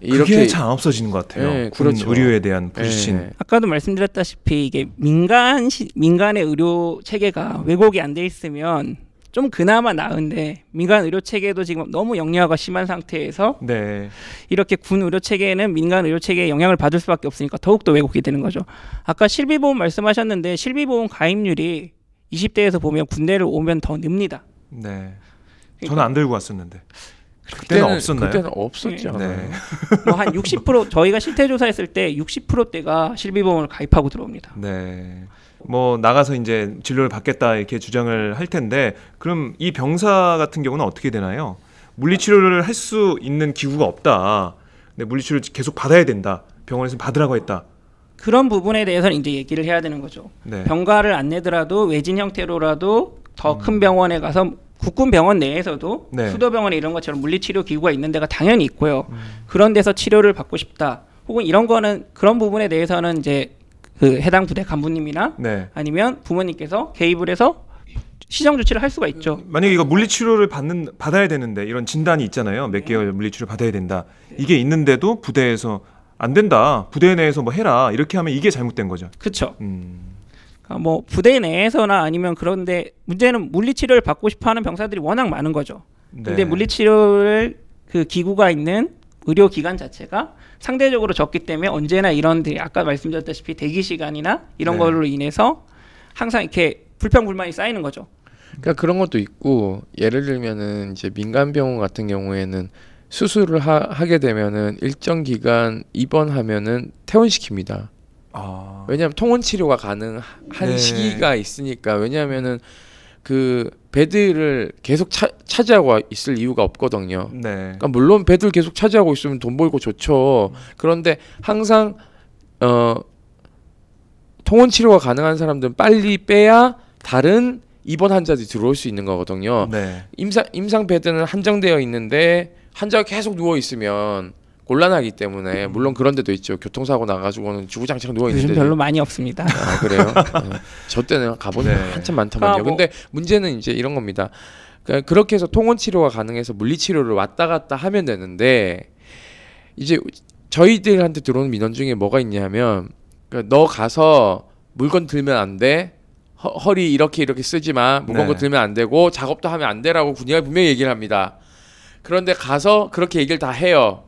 이렇게 그게 잘 없어지는 것 같아요. 네, 군 그렇죠. 의료에 대한 불신. 네. 아까도 말씀드렸다시피 이게 민간의 의료 체계가 왜곡이 안 돼 있으면 좀 그나마 나은데 민간 의료 체계도 지금 너무 영리화가 심한 상태에서 네. 이렇게 군 의료 체계는 민간 의료 체계에 영향을 받을 수밖에 없으니까 더욱더 왜곡이 되는 거죠. 아까 실비보험 말씀하셨는데 실비보험 가입률이 20대에서 보면 군대를 오면 더 늡니다. 네. 저는 안 들고 왔었는데. 그때는 없었나요? 그때는 없었죠. 네. 뭐 한 60% 저희가 실태 조사했을 때 60%대가 실비보험을 가입하고 들어옵니다. 네. 뭐 나가서 이제 진료를 받겠다 이렇게 주장을 할 텐데 그럼 이 병사 같은 경우는 어떻게 되나요? 물리치료를 할 수 있는 기구가 없다. 근데 물리치료를 계속 받아야 된다. 병원에서 받으라고 했다. 그런 부분에 대해서는 이제 얘기를 해야 되는 거죠. 네. 병가를 안 내더라도 외진 형태로라도 더 큰 병원에 가서 국군 병원 내에서도 네. 수도병원에 이런 것처럼 물리치료 기구가 있는 데가 당연히 있고요. 그런 데서 치료를 받고 싶다. 혹은 이런 거는 그런 부분에 대해서는 이제 그 해당 부대 간부님이나 네. 아니면 부모님께서 개입을 해서 시정 조치를 할 수가 있죠. 만약에 이거 물리치료를 받아야 되는데 이런 진단이 있잖아요. 몇 개월 물리치료 받아야 된다. 이게 있는데도 부대에서 안 된다. 부대 내에서 뭐 해라. 이렇게 하면 이게 잘못된 거죠. 그렇죠. 뭐 부대 내에서나 아니면 그런데 문제는 물리치료를 받고 싶어하는 병사들이 워낙 많은 거죠. 근데 네. 물리치료를 그 기구가 있는 의료기관 자체가 상대적으로 적기 때문에 언제나 이런 아까 말씀드렸다시피 대기 시간이나 이런 네. 걸로 인해서 항상 이렇게 불평불만이 쌓이는 거죠. 그러니까 그런 것도 있고 예를 들면은 이제 민간 병원 같은 경우에는 수술을 하게 되면은 일정 기간 입원하면은 퇴원시킵니다. 왜냐하면 통원 치료가 가능한 네. 시기가 있으니까. 왜냐하면은 그 베드를 계속 차지하고 있을 이유가 없거든요. 네. 그러니까 물론 베드를 계속 차지하고 있으면 돈 벌고 좋죠. 그런데 항상 통원 치료가 가능한 사람들은 빨리 빼야 다른 입원 환자들이 들어올 수 있는 거거든요. 네. 임상 베드는 한정되어 있는데 환자가 계속 누워 있으면 곤란하기 때문에 물론 그런 데도 있죠. 교통사고 나가지고는 주구장창 누워 있는데 요즘 별로 많이 없습니다. 아 그래요? 네. 저 때는 가본 네. 한참 많더만요. 근데 문제는 이제 이런 겁니다. 그러니까 그렇게 해서 통원 치료가 가능해서 물리 치료를 왔다 갔다 하면 되는데 이제 저희들한테 들어오는 민원 중에 뭐가 있냐면 그러니까 너 가서 물건 들면 안 돼. 허리 이렇게 쓰지 마. 무거운 거 들면 안 되고 작업도 하면 안 되라고 군의가 분명히 얘기를 합니다. 그런데 가서 그렇게 얘기를 다 해요.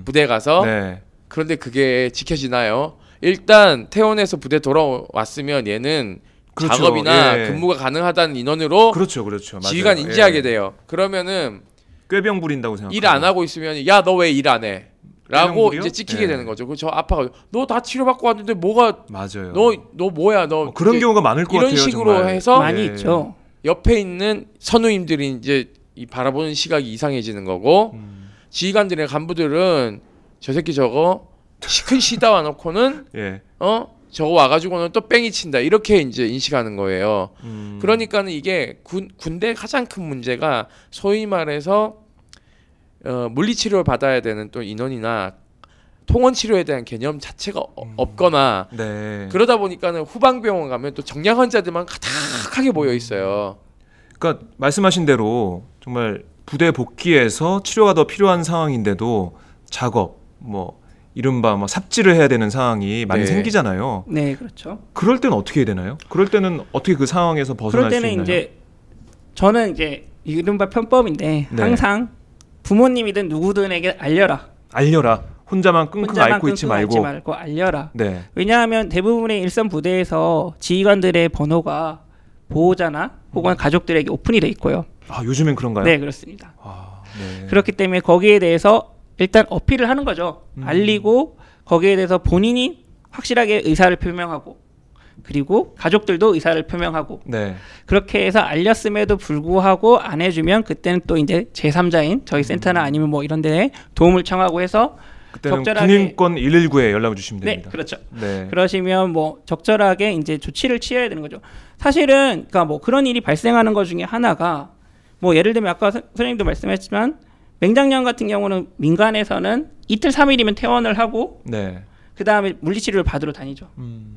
부대 가서. 네. 그런데 그게 지켜지나요? 일단 퇴원해서 부대 돌아왔으면 얘는 그렇죠. 작업이나 예. 근무가 가능하다는 인원으로 그렇죠. 지휘관 인지하게 돼요. 그러면은 꾀병 부린다고 생각해요. 일 안 하고 있으면 야 너 왜 일 안 해? 라고 이제 찍히게 되는 거죠. 그 저 아파가지고 너 다 치료받고 왔는데 뭐가 맞아요. 너 뭐야 너 그런 경우가 많을 것 이런 같아요. 이런 식으로 정말. 해서 많이 있죠. 옆에 있는 선우님들이 이제 이 바라보는 시각이 이상해지는 거고 지휘관들의 간부들은 저 새끼 저거 큰 시다 와놓고는 예. 저거 와가지고는 또 뺑이 친다 이렇게 이제 인식하는 거예요. 그러니까는 이게 군대 가장 큰 문제가 소위 말해서 물리치료를 받아야 되는 또 인원이나 통원 치료에 대한 개념 자체가 없거나 네. 그러다 보니까는 후방병원 가면 또 정량 환자들만 가득하게 모여 있어요. 그러니까 말씀하신 대로 정말 부대 복귀해서 치료가 더 필요한 상황인데도 작업 뭐 이른바 뭐 삽질을 해야 되는 상황이 많이 네. 생기잖아요. 네, 그렇죠. 그럴 때는 어떻게 해야 되나요? 그럴 때는 어떻게 그 상황에서 벗어날 수 있나요? 그럴 때는 이제 저는 이제 이른바 편법인데 네. 항상 부모님이든 누구든에게 알려라. 혼자만 끙끙 앓고 있지 말고 알려라. 네. 왜냐하면 대부분의 일선 부대에서 지휘관들의 번호가 보호자나 혹은 가족들에게 오픈이 돼 있고요. 아 요즘엔 그런가요? 네, 그렇습니다. 네. 그렇기 때문에 거기에 대해서 일단 어필을 하는 거죠. 알리고 거기에 대해서 본인이 확실하게 의사를 표명하고 그리고 가족들도 의사를 표명하고 네. 그렇게 해서 알렸음에도 불구하고 안 해주면 그때는 또 이제 제3자인 저희 센터나 아니면 뭐 이런 데에 도움을 청하고 해서 그때는 군인권 119에 연락을 주시면 됩니다. 네, 그렇죠. 네. 그러시면 뭐 적절하게 이제 조치를 취해야 되는 거죠. 사실은 그러니까 뭐 그런 일이 발생하는 것 중에 하나가 뭐 예를 들면 아까 선생님도 말씀하셨지만 맹장염 같은 경우는 민간에서는 이틀 3일이면 퇴원을 하고 네. 그 다음에 물리치료를 받으러 다니죠.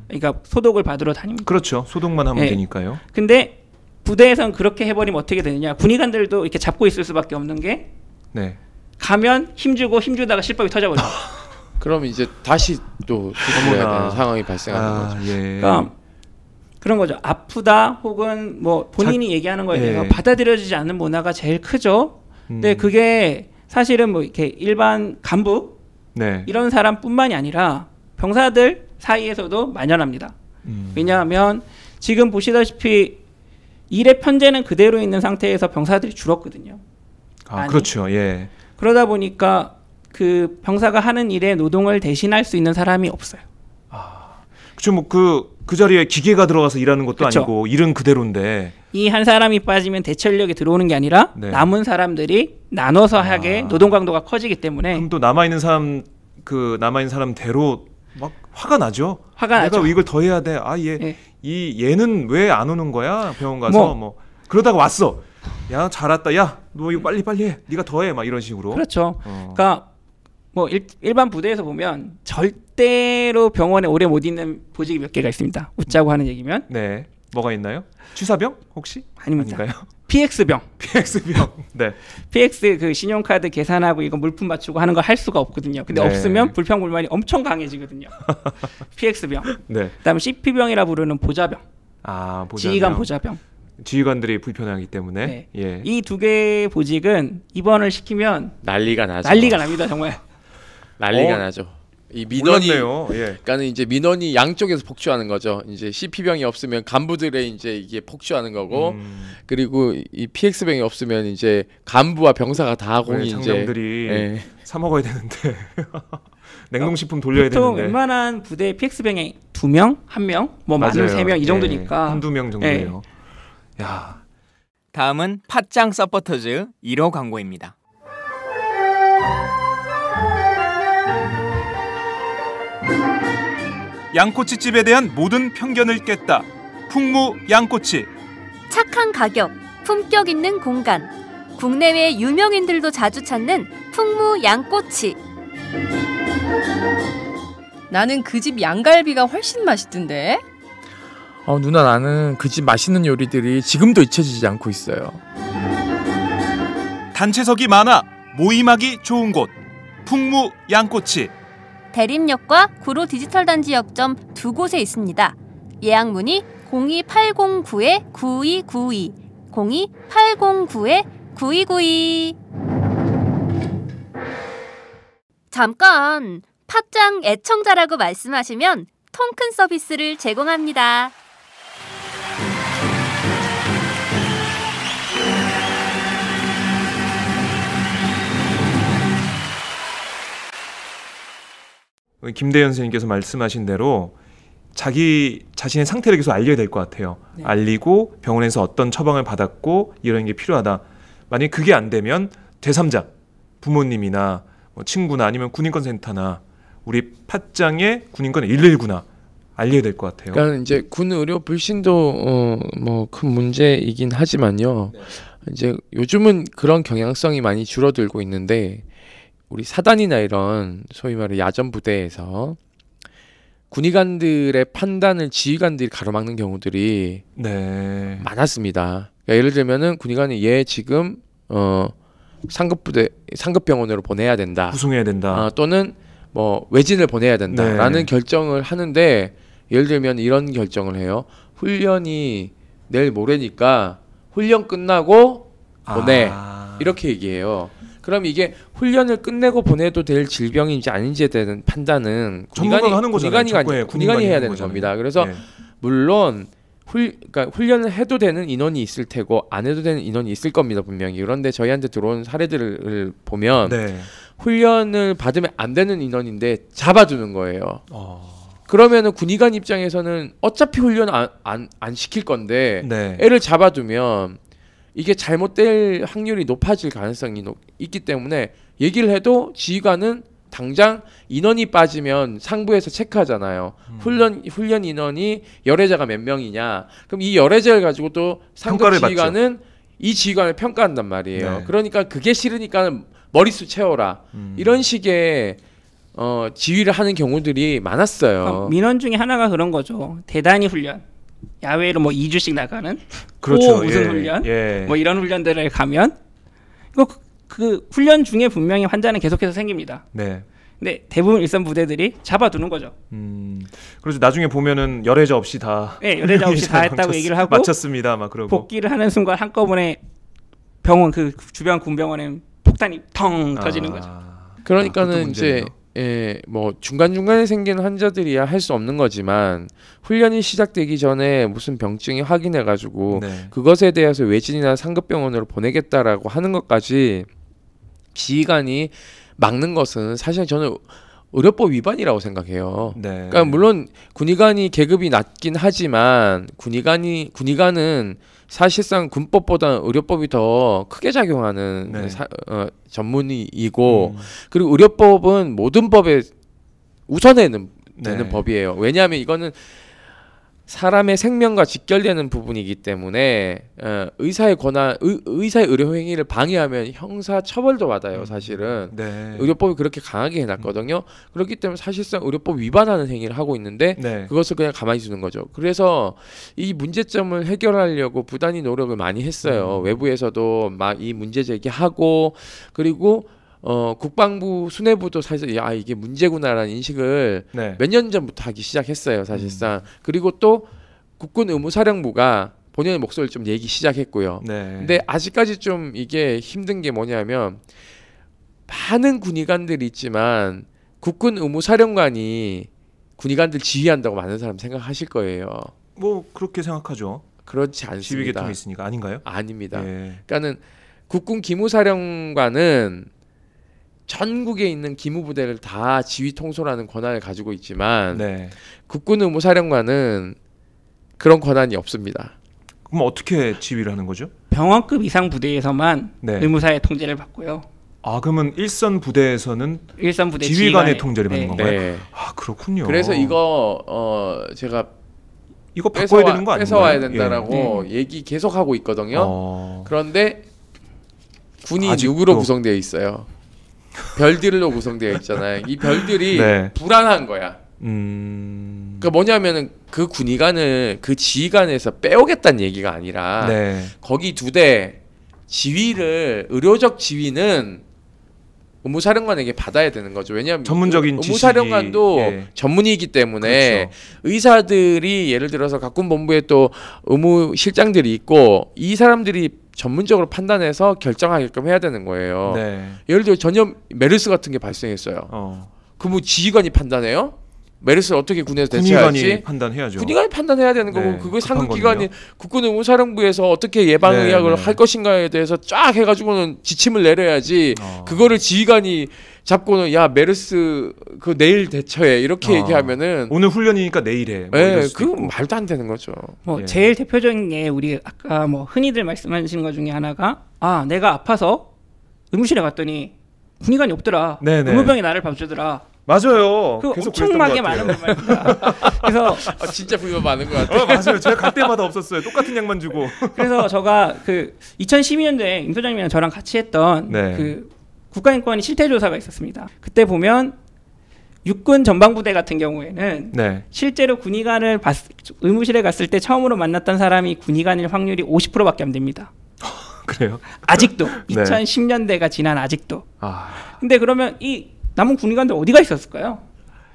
그러니까 소독을 받으러 다닙니다. 그렇죠. 소독만 하면 네. 되니까요. 근데 부대에서는 그렇게 해버리면 어떻게 되느냐. 군의관들도 이렇게 잡고 있을 수밖에 없는 게 네. 가면 힘주다가 실밥이 터져버려요. 그럼 이제 다시 또 수술해야 되는 상황이 발생하는 거죠. 예. 그러니까 그런 거죠. 아프다 혹은 뭐 본인이 얘기하는 거에 대해서 예. 받아들여지지 않는 문화가 제일 크죠. 근데 그게 사실은 뭐 이렇게 일반 간부 네. 이런 사람뿐만이 아니라 병사들 사이에서도 만연합니다. 왜냐하면 지금 보시다시피 일의 편제는 그대로 있는 상태에서 병사들이 줄었거든요. 그렇죠. 예. 그러다 보니까 그 병사가 하는 일에 노동을 대신할 수 있는 사람이 없어요. 그렇죠. 뭐 그 자리에 기계가 들어가서 일하는 것도 그쵸. 아니고 일은 그대로인데 이 한 사람이 빠지면 대처력이 들어오는 게 아니라 네. 남은 사람들이 나눠서 하게 노동 강도가 커지기 때문에 그럼 또 남아 있는 사람대로 막 화가 나죠. 화가 내가 나죠. 이걸 더 해야 돼. 얘는 왜 안 오는 거야? 병원 가서 뭐 그러다가 왔어. 야, 잘 왔다. 야, 너 이거 빨리 해. 네가 더 해. 막 이런 식으로. 그렇죠. 그러니까 뭐 일반 부대에서 보면 절대로 병원에 오래 못 있는 보직이 몇 개가 있습니다. 웃자고 하는 얘기면. 네. 뭐가 있나요? 취사병 혹시? 아닙니다. 아닌가요? PX병. PX병. 네. PX 그 신용카드 계산하고 이거 물품 맞추고 하는 거 할 수가 없거든요. 근데 네. 없으면 불평불만이 엄청 강해지거든요. PX병. 네. 그다음에 CP병이라 부르는 보좌병. 보좌병. 지휘관 보좌병. 지휘관들이 불편하기 때문에. 네. 예. 이 두 개의 보직은 입원을 시키면 난리가 나죠. 난리가 납니다, 정말. 난리가 나죠. 이 민원이 몰랐네요. 예. 그러니까는 이제 민원이 양쪽에서 폭주하는 거죠. 이제 CP병이 없으면 간부들의 이제 이게 폭주하는 거고, 그리고 이 PX병이 없으면 이제 간부와 병사가 다 공이 이제 장병들이 사 먹어야 되는데 냉동식품 돌려야 보통 되는데. 웬만한 부대 PX병에 2명, 1명, 뭐 많으면 3명 이 정도니까. 한두 명 정도예요. 야. 다음은 팟짱 서포터즈 1호 광고입니다. 양꼬치집에 대한 모든 편견을 깼다. 풍무 양꼬치. 착한 가격, 품격 있는 공간. 국내외 유명인들도 자주 찾는 풍무 양꼬치. 나는 그 집 양갈비가 훨씬 맛있던데. 누나 나는 그 집 맛있는 요리들이 지금도 잊혀지지 않고 있어요. 단체석이 많아 모임하기 좋은 곳 풍무 양꼬치. 대림역과 구로 디지털 단지 역점 두 곳에 있습니다. 예약 문의 02809-9292 02809-9292. 잠깐, 팟짱 애청자라고 말씀하시면 통큰 서비스를 제공합니다. 김대현 선생님께서 말씀하신 대로 자기 자신의 상태를 계속 알려야 될 것 같아요. 네. 알리고 병원에서 어떤 처방을 받았고 이런 게 필요하다. 만약에 그게 안 되면 제3자 부모님이나 뭐 친구나 아니면 군인권센터나 우리 팟짱의 군인권 119나 알려야 될 것 같아요. 그러니까 이제 군 의료 불신도 뭐 큰 문제이긴 하지만요. 네. 이제 요즘은 그런 경향성이 많이 줄어들고 있는데 우리 사단이나 이런 소위 말해 야전 부대에서 군의관들의 판단을 지휘관들이 가로막는 경우들이 네. 많았습니다. 그러니까 예를 들면은 군의관이 얘 지금 상급병원으로 보내야 된다. 구송해야 된다. 또는 뭐 외진을 보내야 된다라는 네. 결정을 하는데 예를 들면 이런 결정을 해요. 훈련이 내일 모레니까 훈련 끝나고 보내. 이렇게 얘기해요. 그럼 이게 훈련을 끝내고 보내도 될 질병인지 아닌지에 대한 판단은 전문가가 하는 거잖아요. 군의관이 해야 되는 겁니다. 그래서 네. 물론 그러니까 훈련을 해도 되는 인원이 있을 테고 안 해도 되는 인원이 있을 겁니다 분명히. 그런데 저희한테 들어온 사례들을 보면 네. 훈련을 받으면 안 되는 인원인데 잡아두는 거예요. 그러면은 군의관 입장에서는 어차피 훈련 안 시킬 건데 네. 애를 잡아두면 이게 잘못될 확률이 높아질 가능성이 있기 때문에 얘기를 해도 지휘관은 당장 인원이 빠지면 상부에서 체크하잖아요. 훈련 인원이 열애자가 몇 명이냐. 그럼 이 열애자를 가지고 또 상급 지휘관은 이 지휘관을 평가한단 말이에요. 네. 그러니까 그게 싫으니까 머릿수 채워라. 이런 식의 지휘를 하는 경우들이 많았어요. 그러니까 민원 중에 하나가 그런 거죠. 대단히 훈련. 야외로 뭐 2주씩 나가는 그렇죠. 무슨 훈련 뭐 이런 훈련들을 가면 이거 그 훈련 중에 분명히 환자는 계속해서 생깁니다. 네. 근데 대부분 일선 부대들이 잡아두는 거죠. 그래서 나중에 보면은 열애자 없이 다 네, 열애자 없이 다 했다고 얘기를 하고 마쳤습니다. 막 그러고 복귀를 하는 순간 한꺼번에 병원 그 주변 군병원에 폭탄이 텅 터지는 거죠. 그러니까는 이제 뭐 중간중간에 생기는 환자들이야 할 수 없는 거지만 훈련이 시작되기 전에 무슨 병증이 확인해가지고 네. 그것에 대해서 외진이나 상급병원으로 보내겠다라고 하는 것까지 지휘관이 막는 것은 사실 저는 의료법 위반이라고 생각해요. 네. 그러니까 물론 군의관이 계급이 낮긴 하지만 군의관은 사실상 군법보다 의료법이 더 크게 작용하는 네. 전문이고 그리고 의료법은 모든 법에 우선에는 되는 네. 법이에요. 왜냐하면 이거는 사람의 생명과 직결되는 부분이기 때문에 의사의 권한, 의사의 의료 행위를 방해하면 형사 처벌도 받아요. 사실은 네. 의료법이 그렇게 강하게 해놨거든요. 그렇기 때문에 사실상 의료법 위반하는 행위를 하고 있는데 네. 그것을 그냥 가만히 두는 거죠. 그래서 이 문제점을 해결하려고 부단히 노력을 많이 했어요. 외부에서도 막 이 문제 제기하고 그리고 국방부 수뇌부도 사실 이게 문제구나라는 인식을 네. 몇 년 전부터 하기 시작했어요. 사실상. 그리고 또 국군 의무사령부가 본연의 목소리를 좀 내기 시작했고요. 네. 근데 아직까지 좀 이게 힘든 게 뭐냐면 많은 군의관들이 있지만 국군 의무사령관이 군의관들 지휘한다고 많은 사람 생각하실 거예요. 뭐 그렇게 생각하죠. 그렇지 않습니다. 지휘 계통이 있으니까 아닌가요? 아닙니다. 예. 그러니까는 국군 기무사령관은 전국에 있는 기무부대를 다 지휘 통솔하는 권한을 가지고 있지만 네. 국군 의무사령관은 그런 권한이 없습니다. 그럼 어떻게 지휘를 하는 거죠? 병원급 이상 부대에서만 네. 의무사의 통제를 받고요. 그러면 일선 부대에서는 일선 부대 지휘관의 통제를 받는 네. 건가요? 네. 그렇군요. 그래서 이거 제가 이거 바꿔야 되는 거 아닌가요? 뺏어와야 된다라고 예. 얘기 계속 하고 있거든요. 그런데 군이 아직도. 누구로 구성되어 있어요? 별들로 구성되어 있잖아요. 이 별들이 네. 불안한 거야. 그러니까 뭐냐면은 그 군의관을 그 지휘관에서 빼오겠다는 얘기가 아니라 네. 거기 2대 지휘를 의료적 지휘는 의무사령관에게 받아야 되는 거죠. 왜냐하면 전문적인 의무사령관도 지식이, 예. 전문이기 때문에 그렇죠. 의사들이 예를 들어서 각군본부에 또 의무실장들이 있고 이 사람들이 전문적으로 판단해서 결정하게끔 해야 되는 거예요. 네. 예를 들어 전염 메르스 같은 게 발생했어요. 그럼 뭐 지휘관이 판단해요? 메르스를 어떻게 군에서 대처할지? 군의관이 판단해야죠. 군의관이 판단해야 되는 거고 네, 그거 급한 상급기관이 거는요? 국군의무사령부에서 어떻게 예방의학을 네. 할 것인가에 대해서 쫙 해가지고는 지침을 내려야지 어. 그거를 지휘관이 잡고는 야 메르스 그 내일 대처해 이렇게 어. 얘기하면은 오늘 훈련이니까 내일에 뭐 이럴 수도 그건 있고. 말도 안 되는 거죠. 뭐 예. 제일 대표적인 게 우리 아까 뭐 흔히들 말씀하시는 것 중에 하나가 내가 아파서 의무실에 갔더니 군의관이 없더라. 네네. 의무병이 나를 봐주더라. 맞아요. 그 계속 엄청나게 그랬던 것 많은 같아요. 불만입니다. 그래서 진짜 불만 많은 것 같아요. 맞아요. 제가 갈 때마다 없었어요. 똑같은 약만 주고. 그래서 제가 그 2012년도에 임 소장님이랑 저랑 같이 했던 네. 그 국가인권위 실태조사가 있었습니다. 그때 보면 육군 전방부대 같은 경우에는 네. 실제로 군의관을 의무실에 갔을 때 처음으로 만났던 사람이 군의관일 확률이 50%밖에 안 됩니다. 그래요? 아직도 네. 2010년대가 지난 아직도. 아. 근데 그러면 이 남은 군의관들 어디가 있었을까요?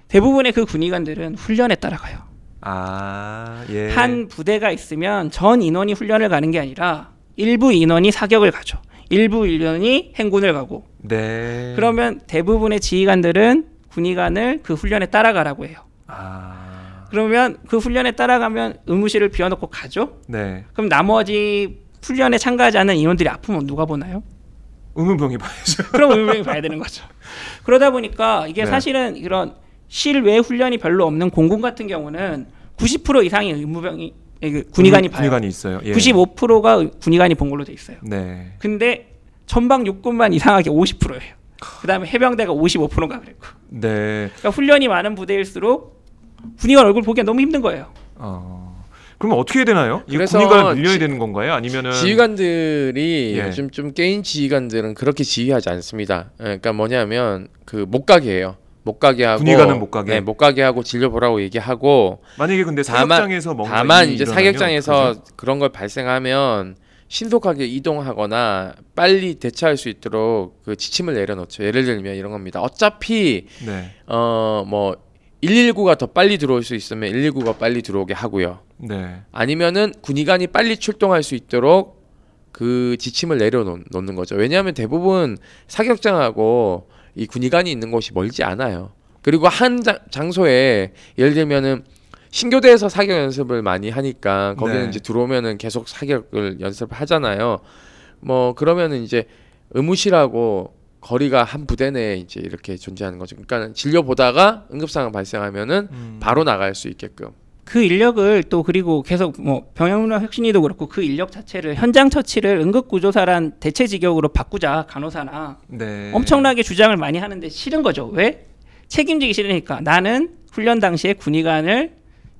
대부분의 그 군의관들은 훈련에 따라가요. 예. 한 부대가 있으면 전 인원이 훈련을 가는 게 아니라 일부 인원이 사격을 가죠. 일부 인원이 행군을 가고. 네. 그러면 대부분의 지휘관들은 군의관을 그 훈련에 따라가라고 해요. 그러면 그 훈련에 따라가면 의무실을 비워놓고 가죠. 네. 그럼 나머지 훈련에 참가하지 않는 인원들이 아프면 누가 보나요? 의무병이 봐야죠. 그럼 의무병이 봐야 되는 거죠. 그러다 보니까 이게 네. 사실은 이런 실외 훈련이 별로 없는 공군 같은 경우는 90% 이상의 의무병이 군의관이 봐요. 군의관이 있어요. 예. 95%가 군의관이 본 걸로 돼 있어요. 네. 근데 전방 육군만 이상하게 50%예요. 그다음에 해병대가 55%가 그랬고. 네. 그러니까 훈련이 많은 부대일수록 군의관 얼굴 보기가 너무 힘든 거예요. 그러면 어떻게 해야 되나요? 그래서 군의관을 늘려야 되는 건가요? 아니면은 지휘관들이 예. 요즘 좀 게임 지휘관들은 그렇게 지휘하지 않습니다. 그러니까 뭐냐면 그 못 가게 해요. 못 가게 하고 군의관은 못 가게? 네, 못 가게 하고 진료 보라고 얘기하고 만약에 근데 사격장에서 뭔가 다만 일이 이제 일어나면 사격장에서 그죠? 그런 걸 발생하면 신속하게 이동하거나 빨리 대처할 수 있도록 그 지침을 내려놓죠. 예를 들면 이런 겁니다. 어차피 네. 뭐 119가 더 빨리 들어올 수 있으면 119가 빨리 들어오게 하고요. 네. 아니면은 군의관이 빨리 출동할 수 있도록 그 지침을 내려놓는 거죠. 왜냐하면 대부분 사격장하고 이 군의관이 있는 곳이 멀지 않아요. 그리고 한 장소에 예를 들면은 신교대에서 사격 연습을 많이 하니까 거기는 네. 이제 들어오면은 계속 사격을 연습하잖아요. 뭐 그러면은 이제 의무실하고 거리가 한 부대 내에 이제 이렇게 존재하는 거죠. 그러니까 진료 보다가 응급상황 발생하면은 바로 나갈 수 있게끔. 그 인력을 또 그리고 계속 뭐 병영문화 혁신위도 그렇고 그 인력 자체를 현장 처치를 응급구조사란 대체 직역으로 바꾸자 간호사나 네. 엄청나게 주장을 많이 하는데 싫은 거죠. 왜? 책임지기 싫으니까. 나는 훈련 당시에 군의관을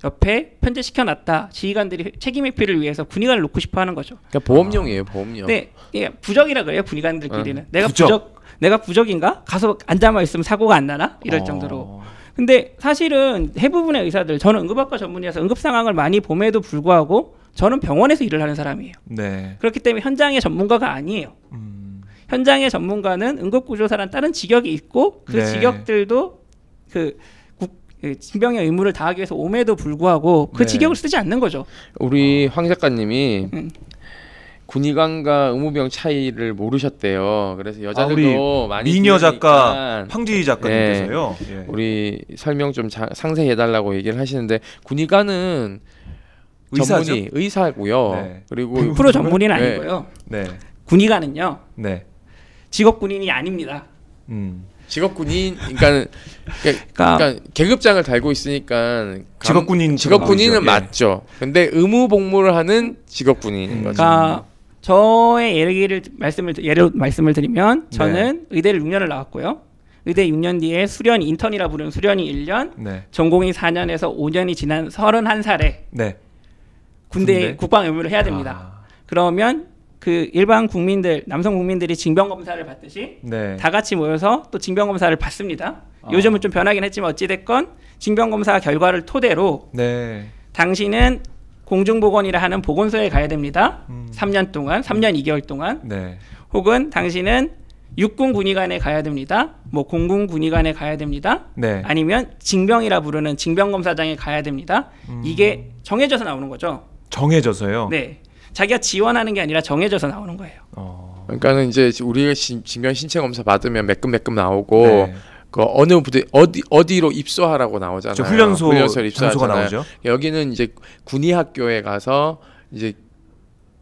옆에 편제시켜놨다. 지휘관들이 책임 회피를 위해서 군의관을 놓고 싶어 하는 거죠. 그러니까 보험용이에요, 보험용. 네, 예, 부적이라 그래요. 군의관들끼리는. 내가 부적. 내가 부적인가? 가서 앉아만 있으면 사고가 안 나나? 이럴 정도로. 근데 사실은 대부분의 의사들, 저는 응급학과 전문의라서 응급 상황을 많이 봄에도 불구하고 저는 병원에서 일을 하는 사람이에요. 네. 그렇기 때문에 현장의 전문가가 아니에요. 현장의 전문가는 응급구조사란 다른 직역이 있고 그 네. 직역들도 그 징병의 의무를 다하기 위해서 옴에도 불구하고 그 네. 직역을 쓰지 않는 거죠. 우리 황 작가님이 음. 군의관과 의무병 차이를 모르셨대요. 그래서 여자들도 많이 미녀 작가 들으니까 황지희 작가님께서요. 예. 우리 설명 좀 상세히 해달라고 얘기를 하시는데 군의관은 의사죠? 전문의 의사고요. 네. 그리고 100% 전문의는 네. 아니고요. 네. 군의관은요. 네. 직업 군인이 아닙니다. 직업군인, 그러니까 계급장을 달고 있으니까 직업군인 직업군인은 예. 맞죠. 근데 의무 복무를 하는 직업군인인 거죠. 그러니까 저의 예로 말씀을 드리면 저는 의대를 6년을 나왔고요. 의대 6년 뒤에 수련 인턴이라 부르는 수련이 1년, 네. 전공이 4년에서 5년이 지난 31살에 네. 군대 군대? 국방 의무를 해야 됩니다. 그러면 그 일반 국민들, 남성 국민들이 징병 검사를 받듯이 네. 다 같이 모여서 또 징병 검사를 받습니다. 요즘은 좀 변하긴 했지만 어찌 됐건 징병 검사 결과를 토대로 네. 당신은 공중보건이라 하는 보건소에 가야 됩니다. 3년 동안, 3년 2개월 동안. 네. 혹은 당신은 육군 군의관에 가야 됩니다. 뭐 공군 군의관에 가야 됩니다. 네. 아니면 징병이라 부르는 징병검사장에 가야 됩니다. 이게 정해져서 나오는 거죠. 정해져서요. 네, 자기가 지원하는 게 아니라 정해져서 나오는 거예요. 그러니까는 이제 우리가 징병 신체 검사 받으면 매끈매끈 나오고 네. 그 어느 부대 어디로 입소하라고 나오잖아요. 훈련소에 훈련소에 장소가 입소하잖아요. 나오죠. 여기는 이제 군의학교에 가서 이제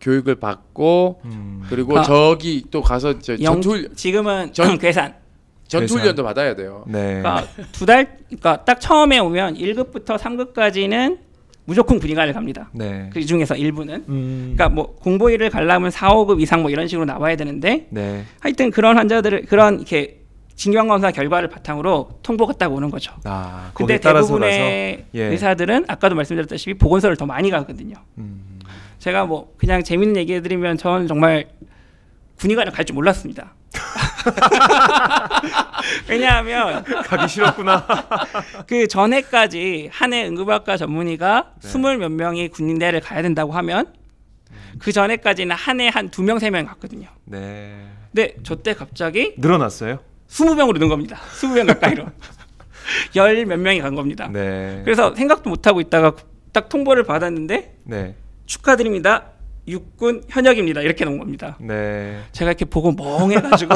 교육을 받고 그리고 저기 또 가서 지금은 괴산. 전투훈련도 받아야 돼요. 네. 그러니까 두 달, 그러니까 딱 처음에 오면 1급부터 3급까지는 무조건 군의관을 갑니다. 네. 그 중에서 일부는. 그러니까 뭐 공보위를 가려면 4, 5급 이상 뭐 이런 식으로 나와야 되는데 네. 하여튼 그런 환자들을 그런 이렇게 징병검사 결과를 바탕으로 통보가 딱 오는 거죠. 근데 대부분의 예. 의사들은 아까도 말씀드렸다시피 보건소를 더 많이 가거든요. 제가 뭐 그냥 재밌는 얘기 해드리면 저는 정말 군의관을 갈 줄 몰랐습니다. 왜냐하면 가기 싫었구나. 그 전해까지 한 해 응급학과 전문의가 20 몇 명이 군인대를 가야 된다고 하면 그 전에까지는 한 해 한 2명 3명 갔거든요. 네. 근데 저 때 갑자기 늘어났어요? 20명으로 는 겁니다. 20명 가까이로. 10 몇 명이 간 겁니다. 네. 그래서 생각도 못 하고 있다가 딱 통보를 받았는데 네. 축하드립니다. 육군 현역입니다. 이렇게 나온 겁니다. 네. 제가 이렇게 보고 멍해가지고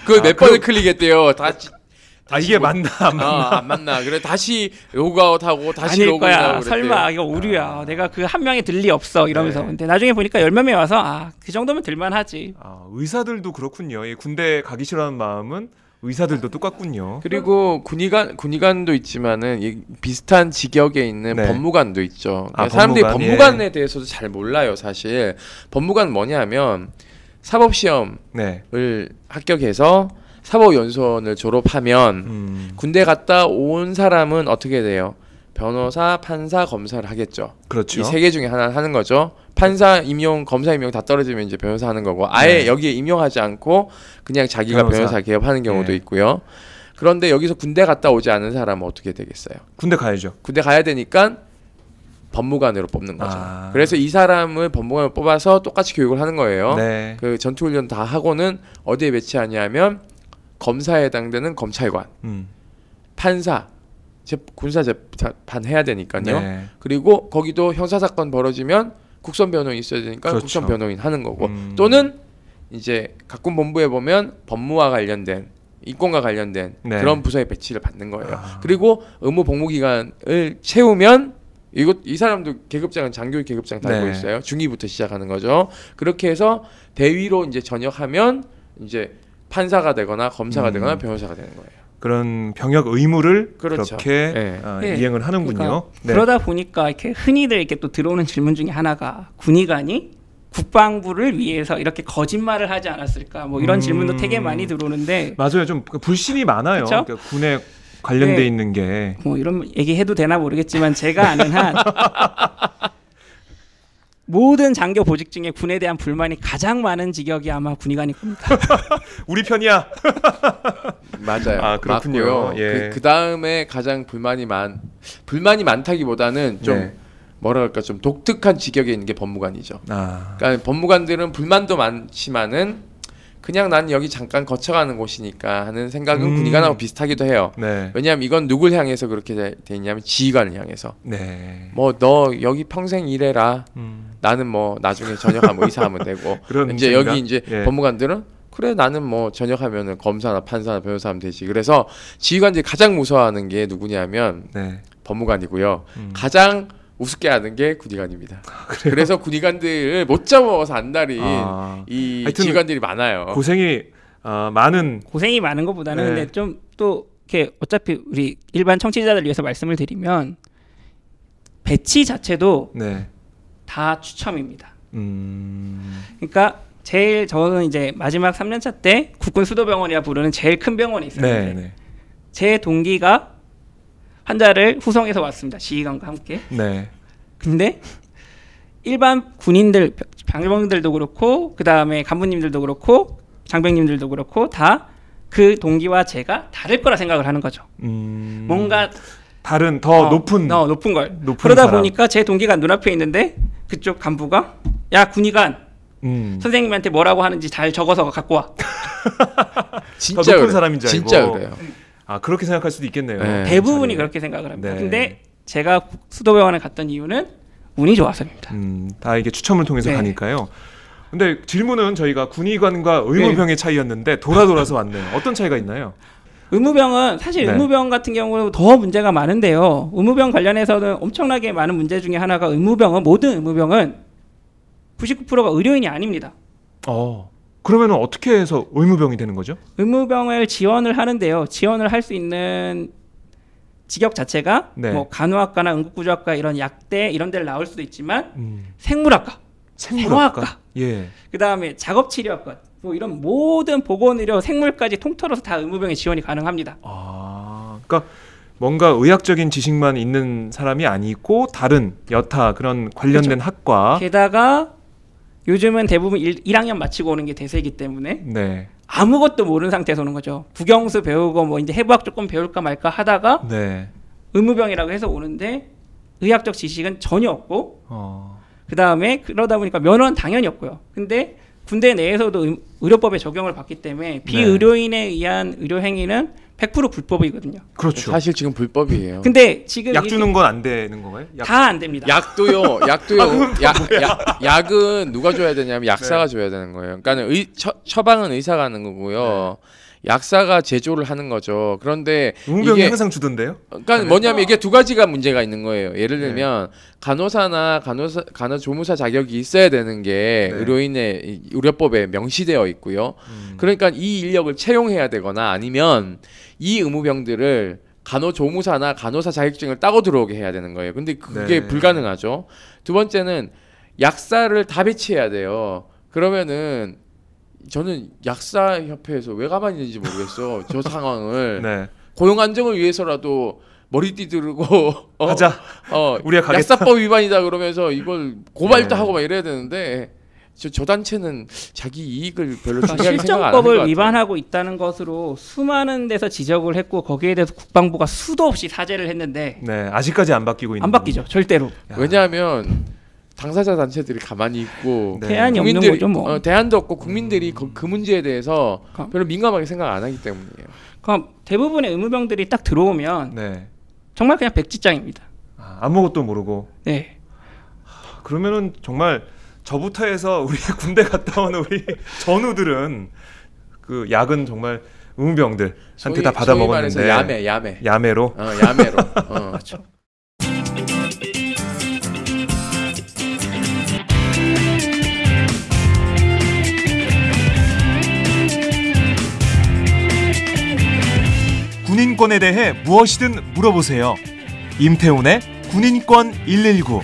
그 몇 번을 클릭했대요. 이게 맞나 안 맞나? 안 맞나. 그래 다시 로그아웃하고 다시 아닐 로그인하고 거야. 그랬대요. 설마 이거 오류야. 내가 그 한 명이 들 리 없어 이러면서. 네. 근데 나중에 보니까 10몇 명이 와서 그 정도면 들만하지. 의사들도 그렇군요. 이 군대 가기 싫어하는 마음은 의사들도 똑같군요. 그리고 군의관도 있지만은 이 비슷한 직역에 있는 네. 법무관도 있죠. 아, 사람들이 법무관, 법무관에 대해서도 잘 몰라요, 사실. 법무관 뭐냐면 사법시험을 네. 합격해서 사법연수원을 졸업하면 군대 갔다 온 사람은 어떻게 돼요? 변호사, 판사, 검사를 하겠죠. 그렇죠. 이 세 개 중에 하나 하는 거죠. 판사 임용, 검사 임용 다 떨어지면 이제 변호사 하는 거고 아예 네. 여기에 임용하지 않고 그냥 자기가 변호사 개업하는 경우도 네. 있고요. 그런데 여기서 군대 갔다 오지 않은 사람은 어떻게 되겠어요? 군대 가야죠. 군대 가야 되니까 법무관으로 뽑는 거죠. 그래서 이 사람을 법무관으로 뽑아서 똑같이 교육을 하는 거예요. 네. 그 전투훈련 다 하고는 어디에 배치하냐면 검사에 해당되는 검찰관, 판사, 군사 재판 해야 되니까요. 네. 그리고 거기도 형사 사건 벌어지면 국선 변호인 있어야 되니까 그렇죠. 국선 변호인 하는 거고 또는 이제 각군 본부에 보면 법무와 관련된 인권과 관련된 네. 그런 부서에 배치를 받는 거예요. 그리고 의무 복무 기간을 채우면 이 사람도 계급장은 장교의 계급장 달고 네. 있어요. 중위부터 시작하는 거죠. 그렇게 해서 대위로 이제 전역하면 이제 판사가 되거나 검사가 되거나 변호사가 되는 거예요. 그런 병역 의무를 그렇죠. 그렇게 네. 이행을 하는군요. 그러니까 네. 그러다 보니까 이렇게 흔히들 이렇게 또 들어오는 질문 중에 하나가 군의관이 국방부를 위해서 이렇게 거짓말을 하지 않았을까? 뭐 이런 질문도 되게 많이 들어오는데 맞아요. 좀 불신이 많아요. 그쵸? 그러니까 군에 관련돼 네. 있는 게. 뭐 이런 얘기해도 되나 모르겠지만 제가 아는 한 모든 장교 보직 중에 군에 대한 불만이 가장 많은 직역이 아마 군의관일 겁니다. 우리 편이야. 맞아요. 아, 그렇군요. 맞고요. 예. 그 다음에 가장 불만이 많다기보다는 좀 네. 뭐라 그럴까 좀 독특한 직역에 있는 게 법무관이죠. 그러니까 법무관들은 불만도 많지만은 그냥 난 여기 잠깐 거쳐가는 곳이니까 하는 생각은 군의관하고 비슷하기도 해요. 네. 왜냐하면 이건 누굴 향해서 그렇게 돼 있냐면 지휘관을 향해서. 네. 뭐 너 여기 평생 일해라. 나는 뭐 나중에 전역하면 의사하면 되고. 그런 이제 생각? 여기 이제 예. 법무관들은 그래 나는 뭐 전역하면은 검사나 판사나 변호사하면 되지. 그래서 지휘관들이 가장 무서워하는 게 누구냐면 네. 법무관이고요. 가장 우습게 하는 게 군의관입니다. 그래서 군의관들을 못 잡아먹어서 안달이 이 하여튼 지휘관들이 많아요. 고생이 많은 고생이 많은 것보다는 네. 근데 좀 또 이렇게 어차피 우리 일반 청취자들 위해서 말씀을 드리면 배치 자체도 네. 다 추첨입니다. 그러니까 제일 저는 이제 마지막 3년차 때 국군 수도병원이라 부르는 제일 큰 병원에 있었는데 네. 제 동기가 환자를 후송해서 왔습니다. 지휘관과 함께. 네. 근데 일반 군인들, 병병들도 그렇고 그 다음에 간부님들도 그렇고 장병님들도 그렇고 다 그 동기와 제가 다를 거라 생각을 하는 거죠. 뭔가 다른 더 높은 높은 걸. 높은 그러다 사람. 보니까 제 동기가 눈앞에 있는데 그쪽 간부가 야 군의관 선생님한테 뭐라고 하는지 잘 적어서 갖고 와. 진짜 더 높은 그래. 사람인 줄 알고. 진짜 그래요. 아 그렇게 생각할 수도 있겠네요. 네. 대부분이 자리에. 그렇게 생각을 합니다. 네. 근데 제가 수도병원에 갔던 이유는 운이 좋아서입니다. 다 이게 추첨을 통해서 네. 가니까요. 근데 질문은 저희가 군의관과 의무병의 차이였는데 돌아서 왔네요. 어떤 차이가 있나요? 의무병은 사실 네. 의무병 같은 경우는 더 문제가 많은데요. 의무병 관련해서는 엄청나게 많은 문제 중에 하나가 모든 의무병은 99%가 의료인이 아닙니다. 그러면 어떻게 해서 의무병이 되는 거죠? 의무병을 지원을 하는데요. 지원을 할 수 있는 직역 자체가 네. 뭐 간호학과나 응급구조학과 이런 약대 이런 데를 나올 수도 있지만 생물학과, 생화학과, 예. 그 다음에 작업치료학과 뭐 이런 모든 보건의료 생물까지 통틀어서 다 의무병에 지원이 가능합니다. 그러니까 뭔가 의학적인 지식만 있는 사람이 아니고 다른 여타 그런 관련된 그렇죠. 학과. 게다가 요즘은 대부분 1학년 마치고 오는 게 대세이기 때문에 네. 아무것도 모르는 상태에서 오는 거죠. 국영수 배우고 뭐 이제 해부학 조금 배울까 말까 하다가 네. 의무병이라고 해서 오는데 의학적 지식은 전혀 없고 그 다음에 그러다 보니까 면허는 당연히 없고요. 근데 군대 내에서도 의료법에 적용을 받기 때문에 비의료인에 의한 의료 행위는 100% 불법이거든요. 그렇죠. 사실 지금 불법이에요. 근데 지금 약 주는 건 안 되는 건가요? 다 안 됩니다. 약도요. 약은 누가 줘야 되냐면 약사가 줘야 되는 거예요. 그러니까 처방은 의사가 하는 거고요. 약사가 제조를 하는 거죠. 그런데 의무병이 이게 항상 주던데요? 그러니까 뭐냐면 이게 두 가지가 문제가 있는 거예요. 예를 들면 간호사나 간호조무사 자격이 있어야 되는 게 의료인의 의료법에 명시되어 있고요. 그러니까 이 인력을 채용해야 되거나 아니면 이 의무병들을 간호조무사나 간호사 자격증을 따고 들어오게 해야 되는 거예요. 근데 그게 불가능하죠. 두 번째는 약사를 다 배치해야 돼요. 그러면은 저는 약사협회에서 왜 가만히 있는지 모르겠어. 저 상황을 고용 안정을 위해서라도 머리띠 들고 하자. 우리가 가겠다. 약사법 위반이다 그러면서 이걸 고발도 하고 막 이래야 되는데 저 단체는 자기 이익을 별로 중요하게 생각 안 하는 것 실정법을 같아요. 위반하고 있다는 것으로 수많은 데서 지적을 했고 거기에 대해서 국방부가 수도 없이 사죄를 했는데 아직까지 안 바뀌고 있는. 안 바뀌죠. 절대로. 왜냐하면 당사자 단체들이 가만히 있고 대안이 없는 거죠, 뭐. 대안도 없고 국민들이 그 문제에 대해서 별로 민감하게 생각 안 하기 때문이에요. 그럼 대부분의 의무병들이 딱 들어오면 정말 그냥 백지장입니다. 아무것도 모르고. 네. 그러면은 정말 저부터 해서 우리 군대 갔다 온 우리 전우들은 그 약은 정말 의무병들한테 다 받아 먹었는데 야매로. 야매로. 그렇죠. 군인권에 대해 무엇이든 물어보세요. 임태훈의 군인권 119.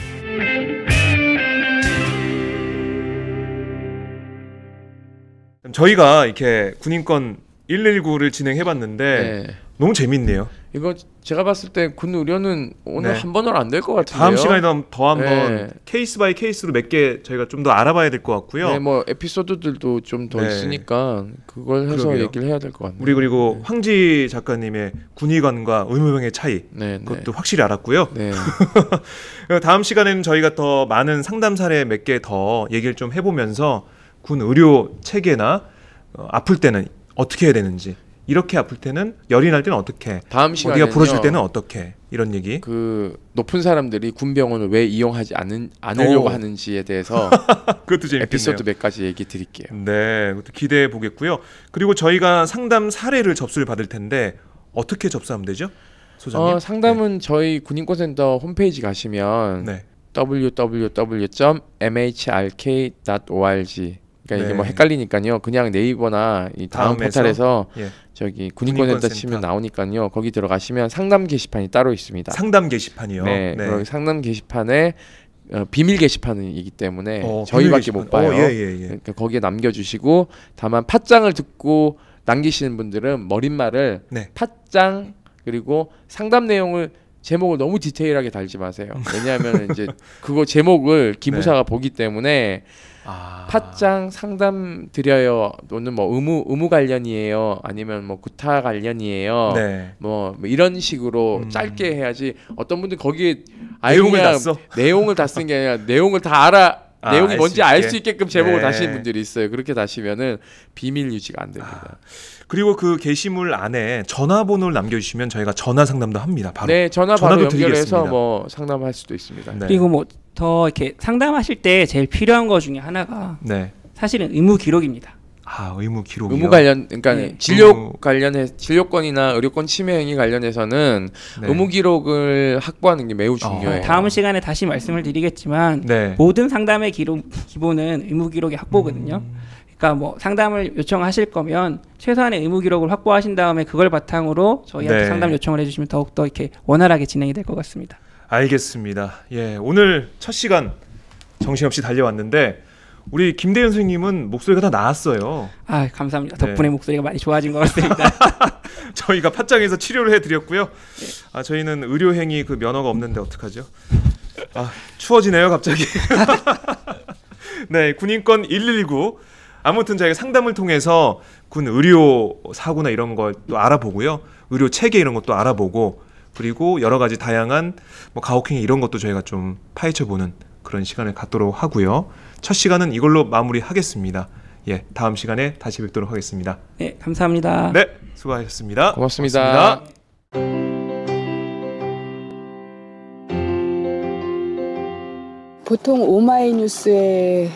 저희가 이렇게 군인권 119를 진행해봤는데 너무 재밌네요. 이거 제가 봤을 때 군 의료는 오늘 한 번으로 안 될 것 같은데요. 다음 시간에 더 한번 케이스 바이 케이스로 몇 개 저희가 좀 더 알아봐야 될 것 같고요. 뭐 에피소드들도 좀 더 있으니까 그걸 해서 얘기를 해야 될 것 같네요. 우리 그리고 황지 작가님의 군의관과 의무병의 차이 그것도 확실히 알았고요. 다음 시간에는 저희가 더 많은 상담 사례 몇 개 더 얘기를 좀 해보면서 군 의료 체계나 아플 때는 어떻게 해야 되는지, 이렇게 아플 때는 열이 날 때는 어떻게, 다음 시간에 어디가 부러질 때는 어떻게, 이런 얘기. 그 높은 사람들이 군병원을 왜 이용하지 않으려고 하는지에 대해서 그것도 재밌겠네요. 에피소드 몇 가지 얘기 드릴게요. 네, 그것도 기대해 보겠고요. 그리고 저희가 상담 사례를 접수를 받을 텐데 어떻게 접수하면 되죠, 소장님? 상담은 저희 군인권센터 홈페이지 가시면 www.mhrk.org 그러니까 이게 뭐 헷갈리니까요. 그냥 네이버나 이 다음 포털에서 저기 군인권센터 치면 나오니까요. 거기 들어가시면 상담 게시판이 따로 있습니다. 상담 게시판이요. 그리고 상담 게시판에 비밀 게시판이기 때문에 저희밖에 못 봐요. 그러니까 거기에 남겨주시고 다만 팟짱을 듣고 남기시는 분들은 머릿말을 팟짱 그리고 상담 내용을 제목을 너무 디테일하게 달지 마세요. 왜냐하면 이제 그거 제목을 기무사가 보기 때문에 팟짱 상담 드려요. 또는 뭐 의무 관련이에요. 아니면 뭐 구타 관련이에요. 네. 뭐 이런 식으로 짧게 해야지. 어떤 분들 거기에 내용을 다 써? 내용을 다 쓴 게 아니라 내용을 다 내용이 뭔지 알 수 있게끔 제목을 네. 다시는 분들이 있어요. 그렇게 다시면은 비밀 유지가 안 됩니다. 그리고 그 게시물 안에 전화번호를 남겨주시면 저희가 전화 상담도 합니다. 바로. 네, 전화 바로 전화도 연결해서 드리겠습니다. 뭐 상담할 수도 있습니다. 네. 그리고 뭐 더 이렇게 상담하실 때 제일 필요한 거 중에 하나가 네. 사실은 의무 기록입니다. 의무 기록이요. 의무 관련, 그러니까 네. 진료 관련해 진료권이나 의료권 침해 행위 관련해서는 네. 의무 기록을 확보하는 게 매우 중요해요. 다음 시간에 다시 말씀을 드리겠지만 네. 모든 상담의 기본은 의무 기록의 확보거든요. 그러니까 뭐 상담을 요청하실 거면 최소한의 의무 기록을 확보하신 다음에 그걸 바탕으로 저희한테 네. 상담 요청을 해주시면 더욱더 이렇게 원활하게 진행이 될 것 같습니다. 알겠습니다. 예, 오늘 첫 시간 정신없이 달려왔는데 우리 김대현 선생님은 목소리가 다 나았어요. 감사합니다. 네. 덕분에 목소리가 많이 좋아진 것 같습니다. 저희가 팟짱에서 치료를 해드렸고요. 저희는 의료행위 그 면허가 없는데 어떡하죠? 추워지네요 갑자기. 네, 군인권 119. 아무튼 저희가 상담을 통해서 군 의료 사고나 이런 걸 또 알아보고요. 의료 체계 이런 것도 알아보고 그리고 여러 가지 다양한 뭐 가혹행위 이런 것도 저희가 좀 파헤쳐보는 그런 시간을 갖도록 하고요. 첫 시간은 이걸로 마무리하겠습니다. 예, 다음 시간에 다시 뵙도록 하겠습니다. 네, 감사합니다. 네, 수고하셨습니다. 고맙습니다. 보통 오마이뉴스를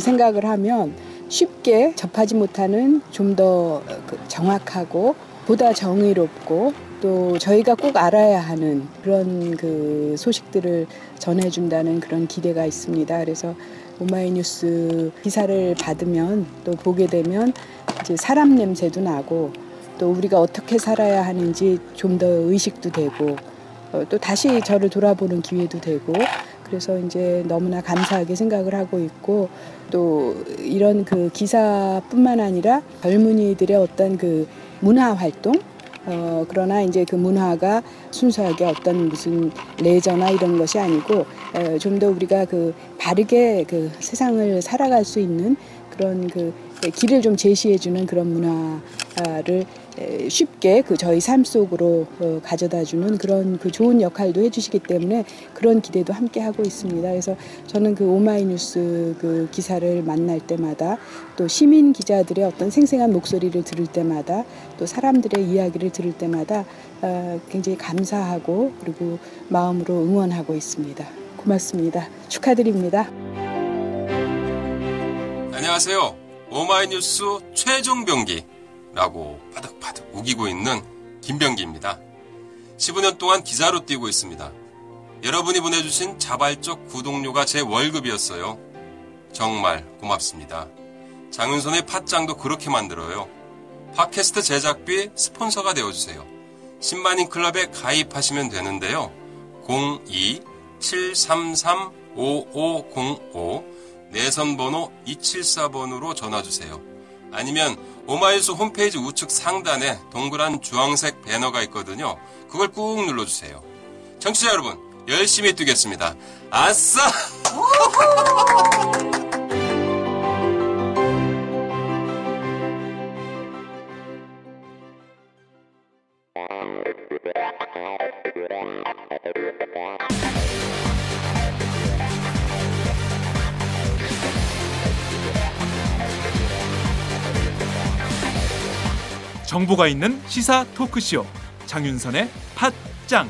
생각을 하면 쉽게 접하지 못하는 좀 더 정확하고 보다 정의롭고 또 저희가 꼭 알아야 하는 그런 그 소식들을 전해준다는 그런 기대가 있습니다. 그래서 오마이뉴스 기사를 받으면 또 보게 되면 이제 사람 냄새도 나고 또 우리가 어떻게 살아야 하는지 좀 더 의식도 되고 또 다시 저를 돌아보는 기회도 되고 그래서 이제 너무나 감사하게 생각을 하고 있고 또 이런 그 기사뿐만 아니라 젊은이들의 어떤 그 문화 활동 그러나 이제 그 문화가 순수하게 어떤 무슨 레저나 이런 것이 아니고 좀 더 우리가 그 바르게 그 세상을 살아갈 수 있는 그런 그 길을 좀 제시해주는 그런 문화를 쉽게 그 저희 삶 속으로 가져다주는 그런 그 좋은 역할도 해주시기 때문에 그런 기대도 함께 하고 있습니다. 그래서 저는 그 오마이뉴스 그 기사를 만날 때마다 또 시민 기자들의 어떤 생생한 목소리를 들을 때마다 또 사람들의 이야기를 들을 때마다 굉장히 감사하고 그리고 마음으로 응원하고 있습니다. 고맙습니다. 축하드립니다. 안녕하세요. 오마이뉴스 최종 병기라고 바득바득 우기고 있는 김병기입니다. 15년 동안 기자로 뛰고 있습니다. 여러분이 보내주신 자발적 구독료가 제 월급이었어요. 정말 고맙습니다. 장윤선의 팟짱도 그렇게 만들어요. 팟캐스트 제작비 스폰서가 되어주세요. 10만인 클럽에 가입하시면 되는데요. 02-733-5505 내선번호 274번으로 전화주세요. 아니면 오마이뉴스 홈페이지 우측 상단에 동그란 주황색 배너가 있거든요. 그걸 꾹 눌러주세요. 청취자 여러분, 열심히 뛰겠습니다. 아싸! 정보가 있는 시사 토크쇼 장윤선의 팟짱.